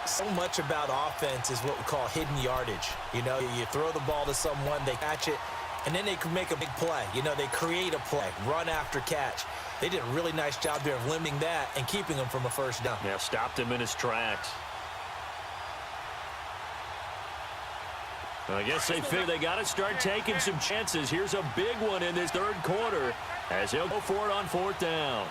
So much about offense is what we call hidden yardage. You know, you throw the ball to someone, they catch it, and then they can make a big play. You know, they create a play, run after catch. They did a really nice job there of limiting that and keeping him from a first down. Yeah, stopped him in his tracks. I guess they figure they got to start taking some chances. Here's a big one in this 3rd quarter as he'll go for it on 4th down.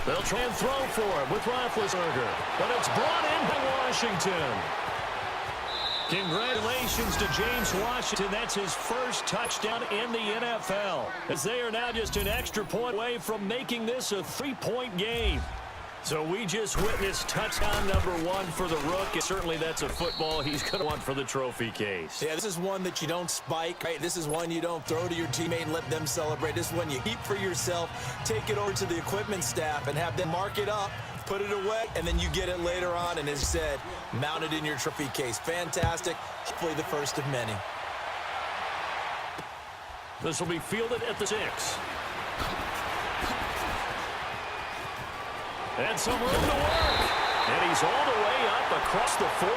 They'll try and throw for it with Roethlisberger, but it's brought in by Washington. Congratulations to James Washington. That's his first touchdown in the NFL, as they are now just an extra point away from making this a 3-point game. So we just witnessed touchdown number 1 for the rook, and certainly that's a football he's going to want for the trophy case. Yeah, this is one that you don't spike, right? This is one you don't throw to your teammate and let them celebrate. This is one you keep for yourself, take it over to the equipment staff and have them mark it up, put it away, and then you get it later on, and as you said, mount it in your trophy case. Fantastic. Hopefully the first of many. This will be fielded at the 6. And some room to work. And he's all the way up across the 40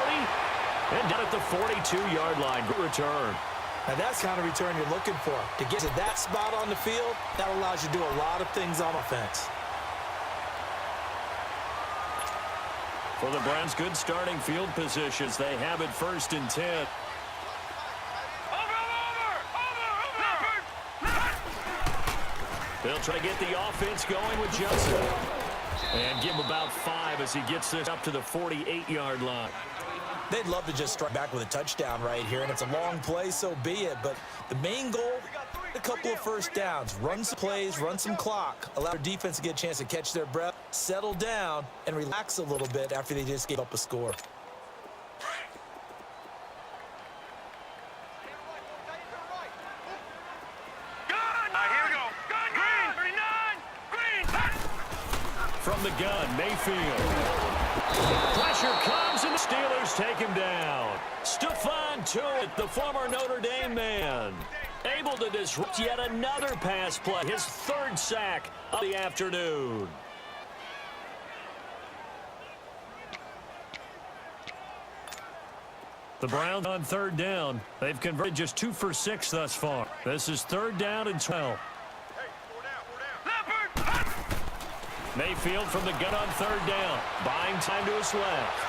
and down at the 42-yard line. Good return. Now that's the kind of return you're looking for. To get to that spot on the field, that allows you to do a lot of things on offense. For the Browns, good starting field positions. They have it 1st and 10. They'll try to get the offense going with Joseph. And give him about 5 as he gets this up to the 48-yard line. They'd love to just strike back with a touchdown right here, and it's a long play, so be it. But the main goal, a couple of first downs, run some plays, run some clock, allow their defense to get a chance to catch their breath, settle down, and relax a little bit after they just gave up a score. From the gun, Mayfield. Pressure comes, and the Steelers take him down. Stephon Tuitt, the former Notre Dame man, able to disrupt yet another pass play, his third sack of the afternoon. The Browns on third down. They've converted just 2 for 6 thus far. This is third down and 12. Mayfield from the gun on third down. Buying time to his left.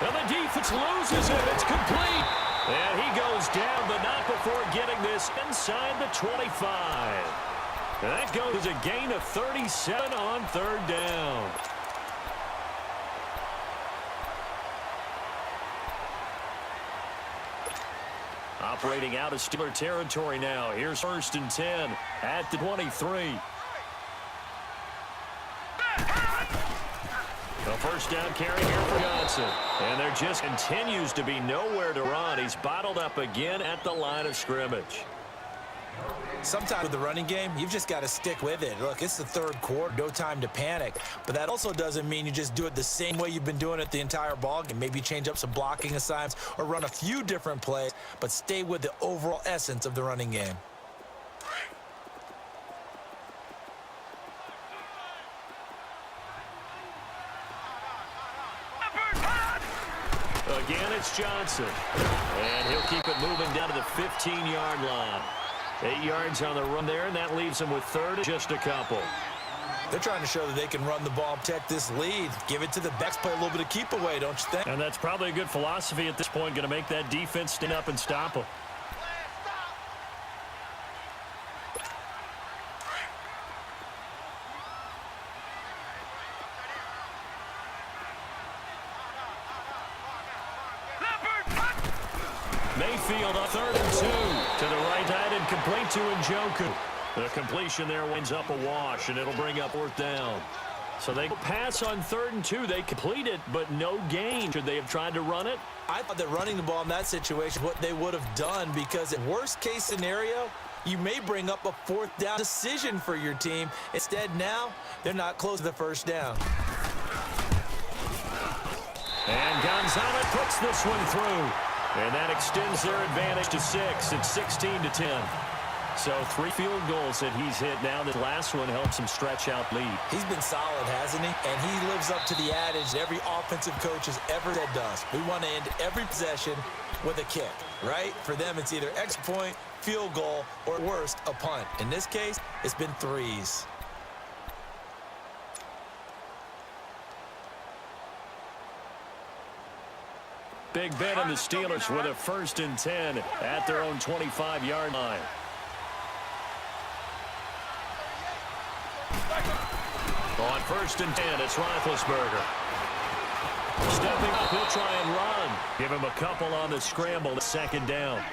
And the defense loses it. It's complete. And he goes down, but not before getting this inside the 25. And that goes a gain of 37 on third down. Operating out of Steeler territory now. Here's first and 10 at the 23. A first down carry here for Johnson. And there just continues to be nowhere to run. He's bottled up again at the line of scrimmage. Sometimes with the running game, you've just got to stick with it. Look, it's the third quarter, no time to panic. But that also doesn't mean you just do it the same way you've been doing it the entire ballgame. Maybe change up some blocking assignments or run a few different plays, but stay with the overall essence of the running game. Again, it's Johnson. And he'll keep it moving down to the 15-yard line. 8 yards on the run there, and that leaves him with third and just a couple. They're trying to show that they can run the ball, protect this lead. Give it to the backs, play a little bit of keep away, don't you think? And that's probably a good philosophy at this point, going to make that defense stand up and stop him. Mayfield on third and 2 to the right side and complete to Njoku. The completion there winds up a wash, and it'll bring up fourth down. So they pass on third and 2. They complete it, but no gain. Should they have tried to run it? I thought that running the ball in that situation is what they would have done, because in worst-case scenario, you may bring up a fourth down decision for your team. Instead, now, they're not close to the first down. And Gonzalez puts this one through. And that extends their advantage to 6. It's 16-10. So 3 field goals that he's hit now. The last one helps him stretch out lead. He's been solid, hasn't he? And he lives up to the adage every offensive coach has ever said does. We want to end every possession with a kick, right? For them, it's either extra point, field goal, or worst, a punt. In this case, it's been 3s. Big Ben and the Steelers with a first and 10 at their own 25-yard line. On first and 10, it's Roethlisberger. Stepping up, he'll try and run. Give him a couple on the scramble, second down.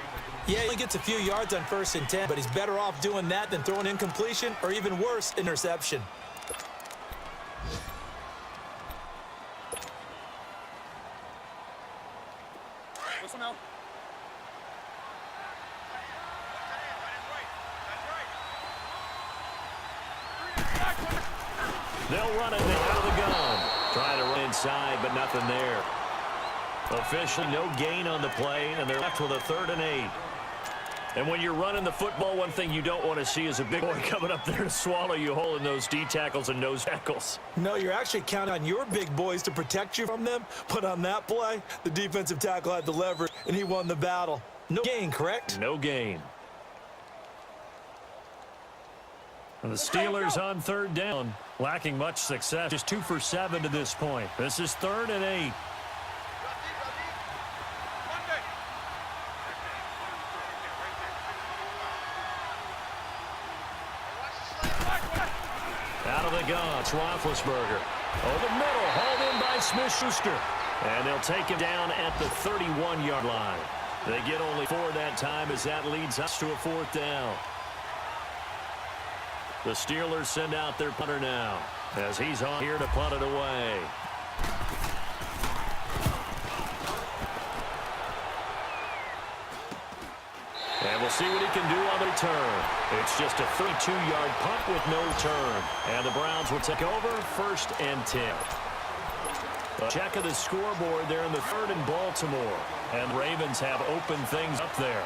Yeah, he gets a few yards on first and 10, but he's better off doing that than throwing incompletion or even worse, interception. They'll run it out of the gun. Trying to run inside, but nothing there. Officially, no gain on the play, and they're left with a 3rd and 8. And when you're running the football, one thing you don't want to see is a big boy coming up there to swallow you whole in those D tackles and nose tackles. No, you're actually counting on your big boys to protect you from them. But on that play, the defensive tackle had the leverage, and he won the battle. No gain, correct? No gain. And the Steelers on third down, lacking much success. Just 2 for 7 to this point. This is 3rd and 8. Out of the gun, it's Roethlisberger. Over the middle, hauled in by Smith-Schuster. And they'll take him down at the 31-yard line. They get only 4 that time as that leads us to a 4th down. The Steelers send out their punter now as he's on here to punt it away. And we'll see what he can do on the return. It's just a 32-yard punt with no return. And the Browns will take over 1st and 10. A check of the scoreboard there in the 3rd and Baltimore. And Ravens have opened things up there.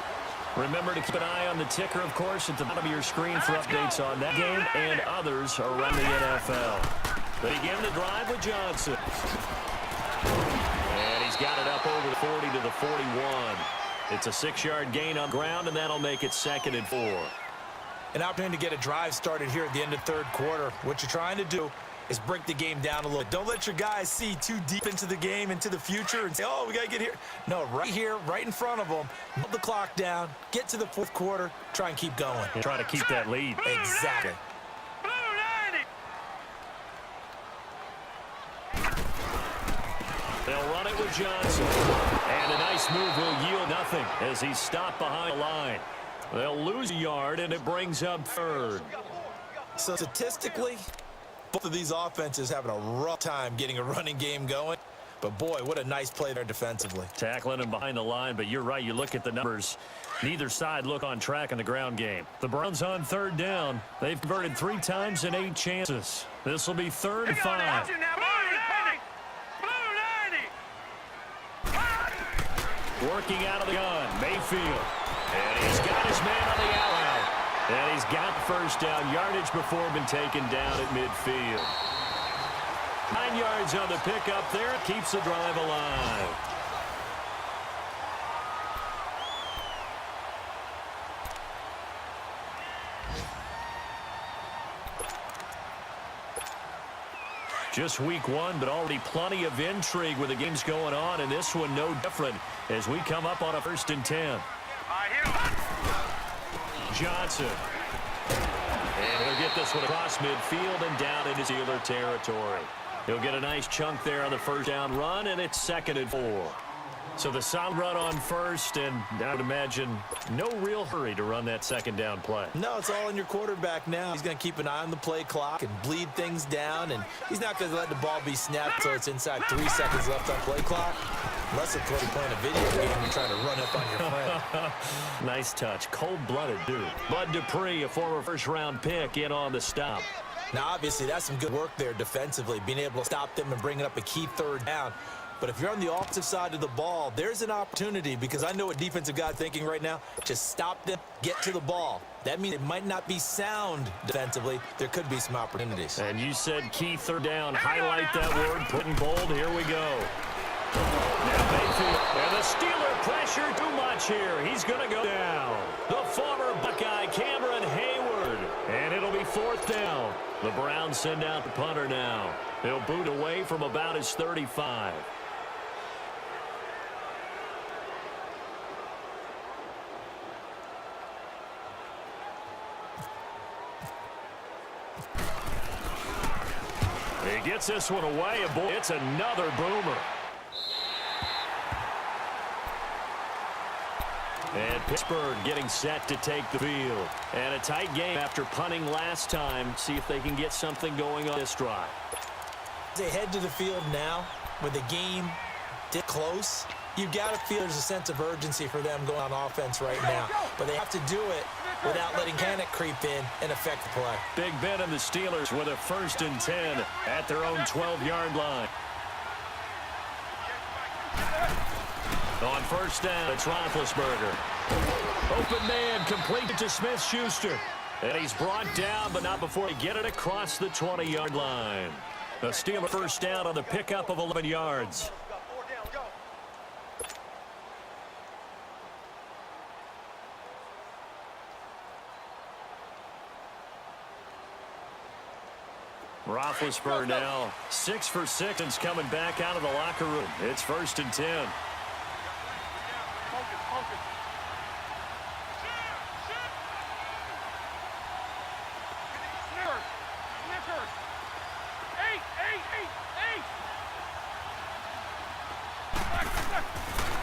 Remember to keep an eye on the ticker, of course, at the bottom of your screen for updates on that game and others around the NFL. They begin the drive with Johnson. And he's got it up over the 40 to the 41. It's a 6-yard gain on ground, and that'll make it 2nd and 4. An opportunity to get a drive started here at the end of 3rd quarter. What you're trying to do is break the game down a little. Don't let your guys see too deep into the game, into the future, and say, oh, we got to get here. No, right here, right in front of them, move the clock down, get to the 4th quarter, try and keep going. Try to keep that lead. Exactly. They'll run it with Johnson. And a nice move will yield nothing as he's stopped behind the line. They'll lose a yard, and it brings up 3rd. So statistically, both of these offenses having a rough time getting a running game going. But, boy, what a nice play there defensively. Tackling him behind the line, but you're right. You look at the numbers. Neither side look on track in the ground game. The Browns on 3rd down. They've converted 3 times in 8 chances. This will be 3rd and 5. Working out of the gun, Mayfield. And he's got his man on the out. And he's got the 1st down. Yardage before been taken down at midfield. 9 yards on the pickup there. Keeps the drive alive. Just week 1, but already plenty of intrigue with the games going on, and this one no different as we come up on a 1st and 10. Johnson. And he'll get this one across midfield and down into Steeler territory. He'll get a nice chunk there on the 1st down run, and it's 2nd and 4. So the solid run on 1st, and I would imagine no real hurry to run that 2nd down play. No, it's all in your quarterback now. He's going to keep an eye on the play clock and bleed things down, and he's not going to let the ball be snapped so it's inside 3 seconds left on play clock. Unless, of course, you're playing a video game and trying to run up on your friend. Nice touch. Cold-blooded, dude. Bud Dupree, a former 1st-round pick, in on the stop. Now, obviously, that's some good work there defensively, being able to stop them and bringing up a key 3rd down. But if you're on the offensive side of the ball, there's an opportunity, because I know what defensive guys thinking right now. Just stop them, get to the ball. That means it might not be sound defensively. There could be some opportunities. And you said key 3rd down. Highlight that word, put in bold. Here we go. Now Mayfield, and the Steeler pressure too much here. He's going to go down. The former Buckeye, Cameron Hayward. And it'll be 4th down. The Browns send out the punter now. He'll boot away from about his 35. He gets this one away, and boy, it's another boomer. And Pittsburgh getting set to take the field. And a tight game after punting last time. See if they can get something going on this drive. They head to the field now with the game this close. You've got to feel there's a sense of urgency for them going on offense right now. But they have to do it without letting panic creep in and affect the play. Big Ben and the Steelers with a 1st and 10 at their own 12-yard line. On 1st down, it's Roethlisberger. Open man, complete to Smith-Schuster. And he's brought down, but not before he get it across the 20-yard line. The Steelers 1st down on the pickup of 11 yards. Roethlisberger now 6 for 6 and coming back out of the locker room. It's 1st and 10.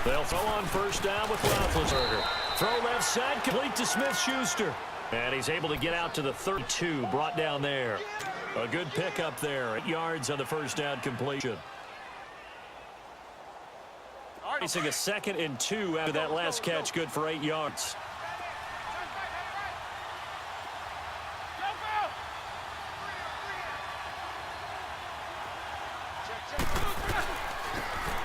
They'll throw on first down with Roethlisberger. Throw left side, complete to Smith-Schuster. And he's able to get out to the 32, brought down there. A good pickup there, 8 yards on the first down completion. Facing a 2nd and 2 after that last catch, good for 8 yards.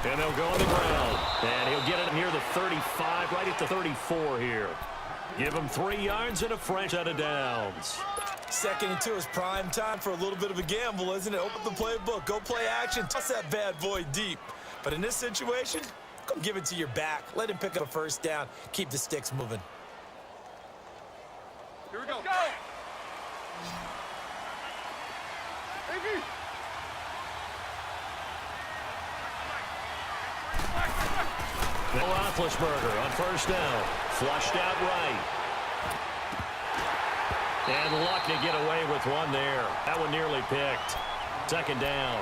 And they'll go on the ground. And he'll get it near the 35, right at the 34 here. Give him 3 yards and a fresh set of downs. 2nd and 2 is prime time for a little bit of a gamble, isn't it? Open the playbook, go play action, toss that bad boy deep. But in this situation, go give it to your back. Let him pick up a first down. Keep the sticks moving. Here we go. Go. Iggy. Now Roethlisberger on first down. Flushed out right. And luck to get away with one there. That one nearly picked. 2nd down.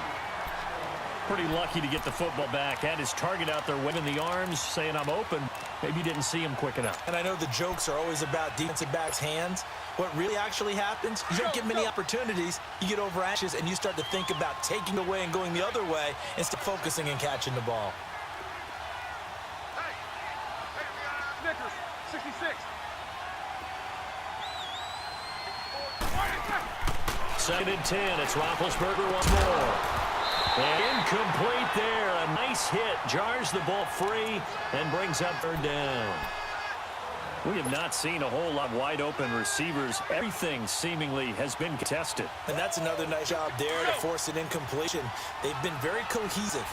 Pretty lucky to get the football back. Had his target out there, went in the arms, saying, I'm open. Maybe didn't see him quick enough. And I know the jokes are always about defensive backs' hands. What really actually happens, you don't get many opportunities. You get over anxious, and you start to think about taking away and going the other way instead of focusing and catching the ball. Snickers, 66. 2nd and 10. It's Roethlisberger once more. And incomplete there. A nice hit. Jars the ball free and brings up 3rd down. We have not seen a whole lot of wide open receivers. Everything seemingly has been contested. And that's another nice job there to force an incompletion. They've been very cohesive,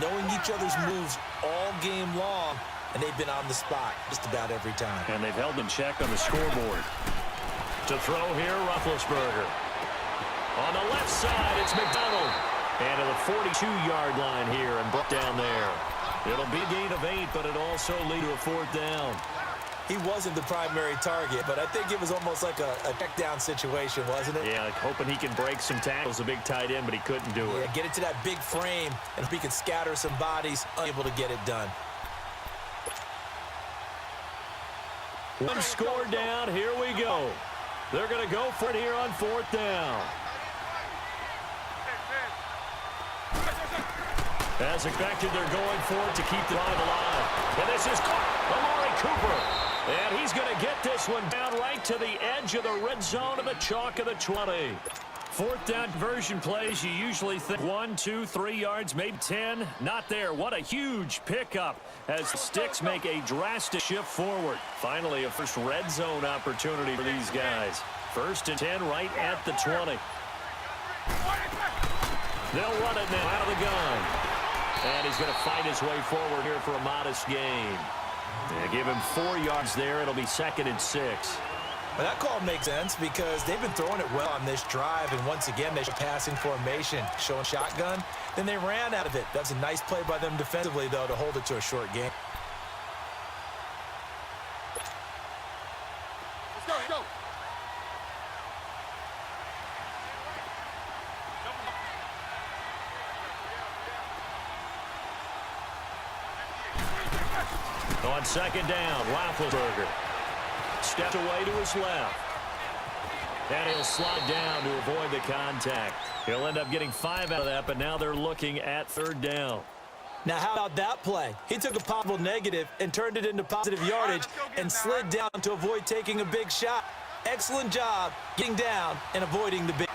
knowing each other's moves all game long, and they've been on the spot just about every time. And they've held in check on the scoreboard. To throw here, Roethlisberger. On the left side, it's McDonald. And to the 42-yard line here and brought down there. It'll be a gain of 8, but it'll also lead to a 4th down. He wasn't the primary target, but I think it was almost like a check-down situation, wasn't it? Yeah, like hoping he can break some tackles, a big tight end, but he couldn't do it. Yeah, get it to that big frame, and if he can scatter some bodies, unable to get it done. One score down, here we go. They're going to go for it here on 4th down. As expected, they're going for it to keep the drive alive. And this is caught. Amari Cooper. And he's going to get this one down right to the edge of the red zone of the chalk of the 20. 4th down conversion plays, you usually think 1, 2, 3 yards, maybe 10. Not there. What a huge pickup as the Sticks make a drastic shift forward. Finally, a first red zone opportunity for these guys. 1st and 10 right at the 20. They'll run it now out of the gun. And he's going to fight his way forward here for a modest gain. They give him 4 yards there. It'll be 2nd and 6. Well, that call makes sense because they've been throwing it well on this drive, and once again, they show passing formation, showing shotgun. Then they ran out of it. That's a nice play by them defensively, though, to hold it to a short game. Let's go, let's go. On 2nd down, Roethlisberger stepped away to his left. And he'll slide down to avoid the contact. He'll end up getting 5 out of that, but now they're looking at 3rd down. Now, how about that play? He took a possible negative and turned it into positive yardage and slid down to avoid taking a big shot. Excellent job getting down and avoiding the big.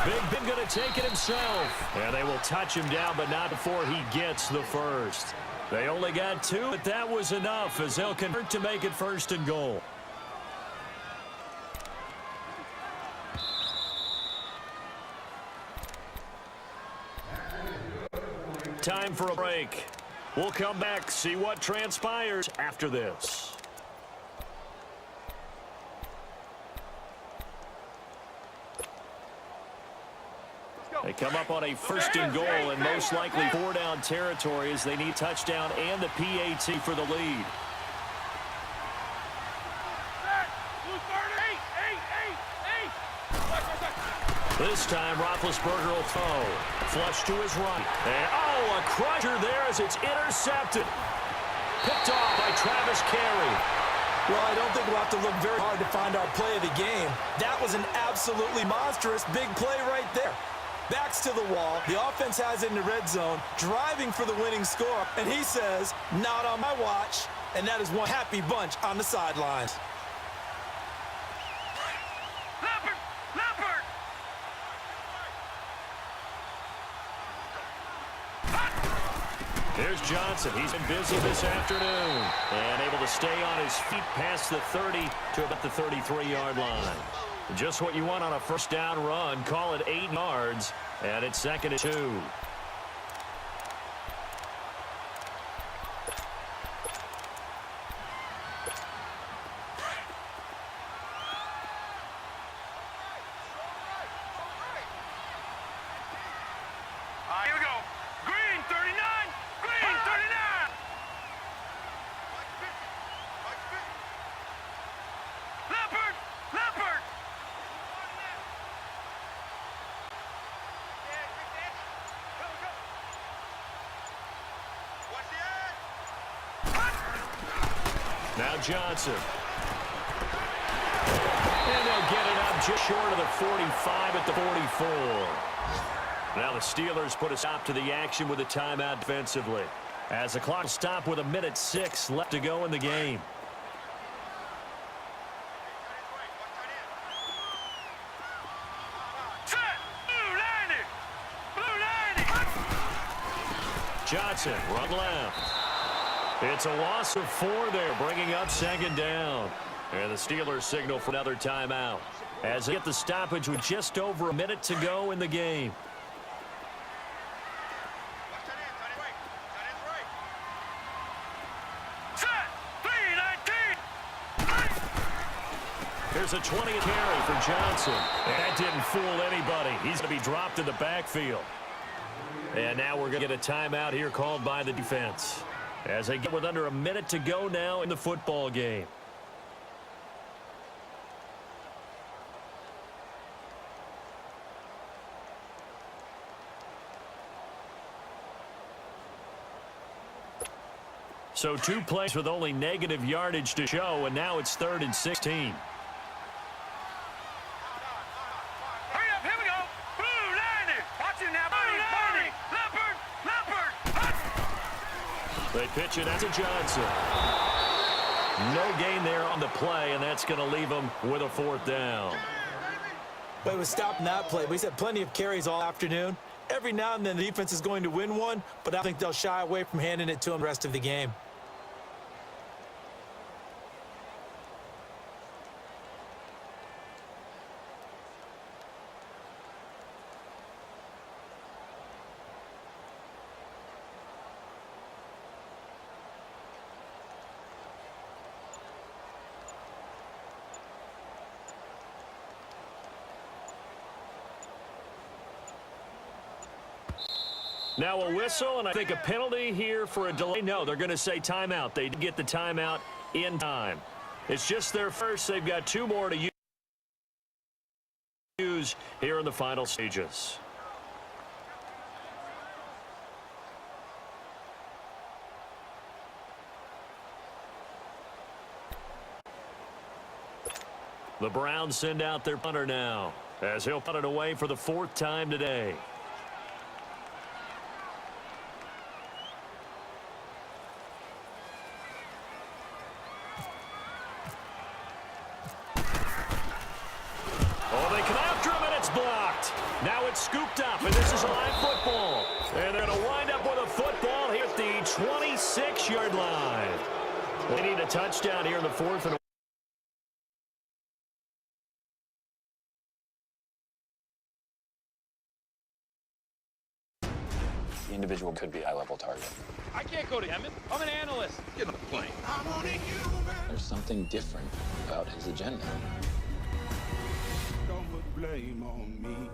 Big Ben going to take it himself. And they will touch him down, but not before he gets the first. They only got 2, but that was enough as they'll convert to make it 1st and goal. Time for a break. We'll come back, see what transpires after this. They come up on a 1st and goal and most likely 4-down territory as they need touchdown and the PAT for the lead. This time, Roethlisberger will throw. Flush to his right. And, oh, Oh, a crusher there as it's intercepted. Picked off by Travis Carey. Well, I don't think we'll have to look very hard to find our play of the game. That was an absolutely monstrous big play right there. Backs to the wall. The offense has it in the red zone, driving for the winning score. And he says, not on my watch. And that is one happy bunch on the sidelines. Leopard! Leopard! Here's Johnson. He's been busy this afternoon and able to stay on his feet past the 30 to about the 33-yard line. Just what you want on a first down run. Call it 8 yards, and it's 2nd and 2. Here we go. Green 39! Green 39! Leopard! Leopard! Now Johnson. And they'll get it up just short of the 45 at the 44. Now the Steelers put a stop to the action with a timeout defensively. As the clock stopped with 1:06 left to go in the game. Set! Blue 90! Blue 90! Johnson, run left. It's a loss of 4 there, bringing up 2nd down. And the Steelers signal for another timeout as they get the stoppage with just over a minute to go in the game. Set! 319! Here's a 20th carry for Johnson. And that didn't fool anybody. He's going to be dropped in the backfield. And now we're going to get a timeout here called by the defense as they get with under a minute to go now in the football game. So 2 plays with only negative yardage to show, and now it's 3rd and 16. Hurry up, here we go! Blue 90! Watch it now, Blue 90! Leopard! Leopard! They pitch it out to Johnson. No gain there on the play, and that's going to leave them with a 4th down. But it was stopping that play. We've had plenty of carries all afternoon. Every now and then the defense is going to win one, but I think they'll shy away from handing it to them the rest of the game. Now a whistle, and I think a penalty here for a delay. No, they're going to say timeout. They get the timeout in time. It's just their first. They've got 2 more to use here in the final stages. The Browns send out their punter now as he'll punt it away for the 4th time today. Now it's scooped up, and this is a live football. And they're going to wind up with a football here at the 26-yard line. They need a touchdown here in the 4th and The individual could be a high-level target. I can't go to Emmett. I'm an analyst. Get on the plane. There's something different about his agenda. Don't put blame on me.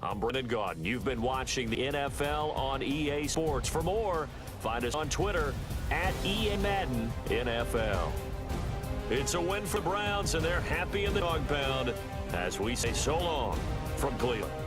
I'm Brendan Gaudin. You've been watching the NFL on EA Sports. For more, find us on Twitter at EA Madden NFL. It's a win for the Browns, and they're happy in the dog pound as we say so long from Cleveland.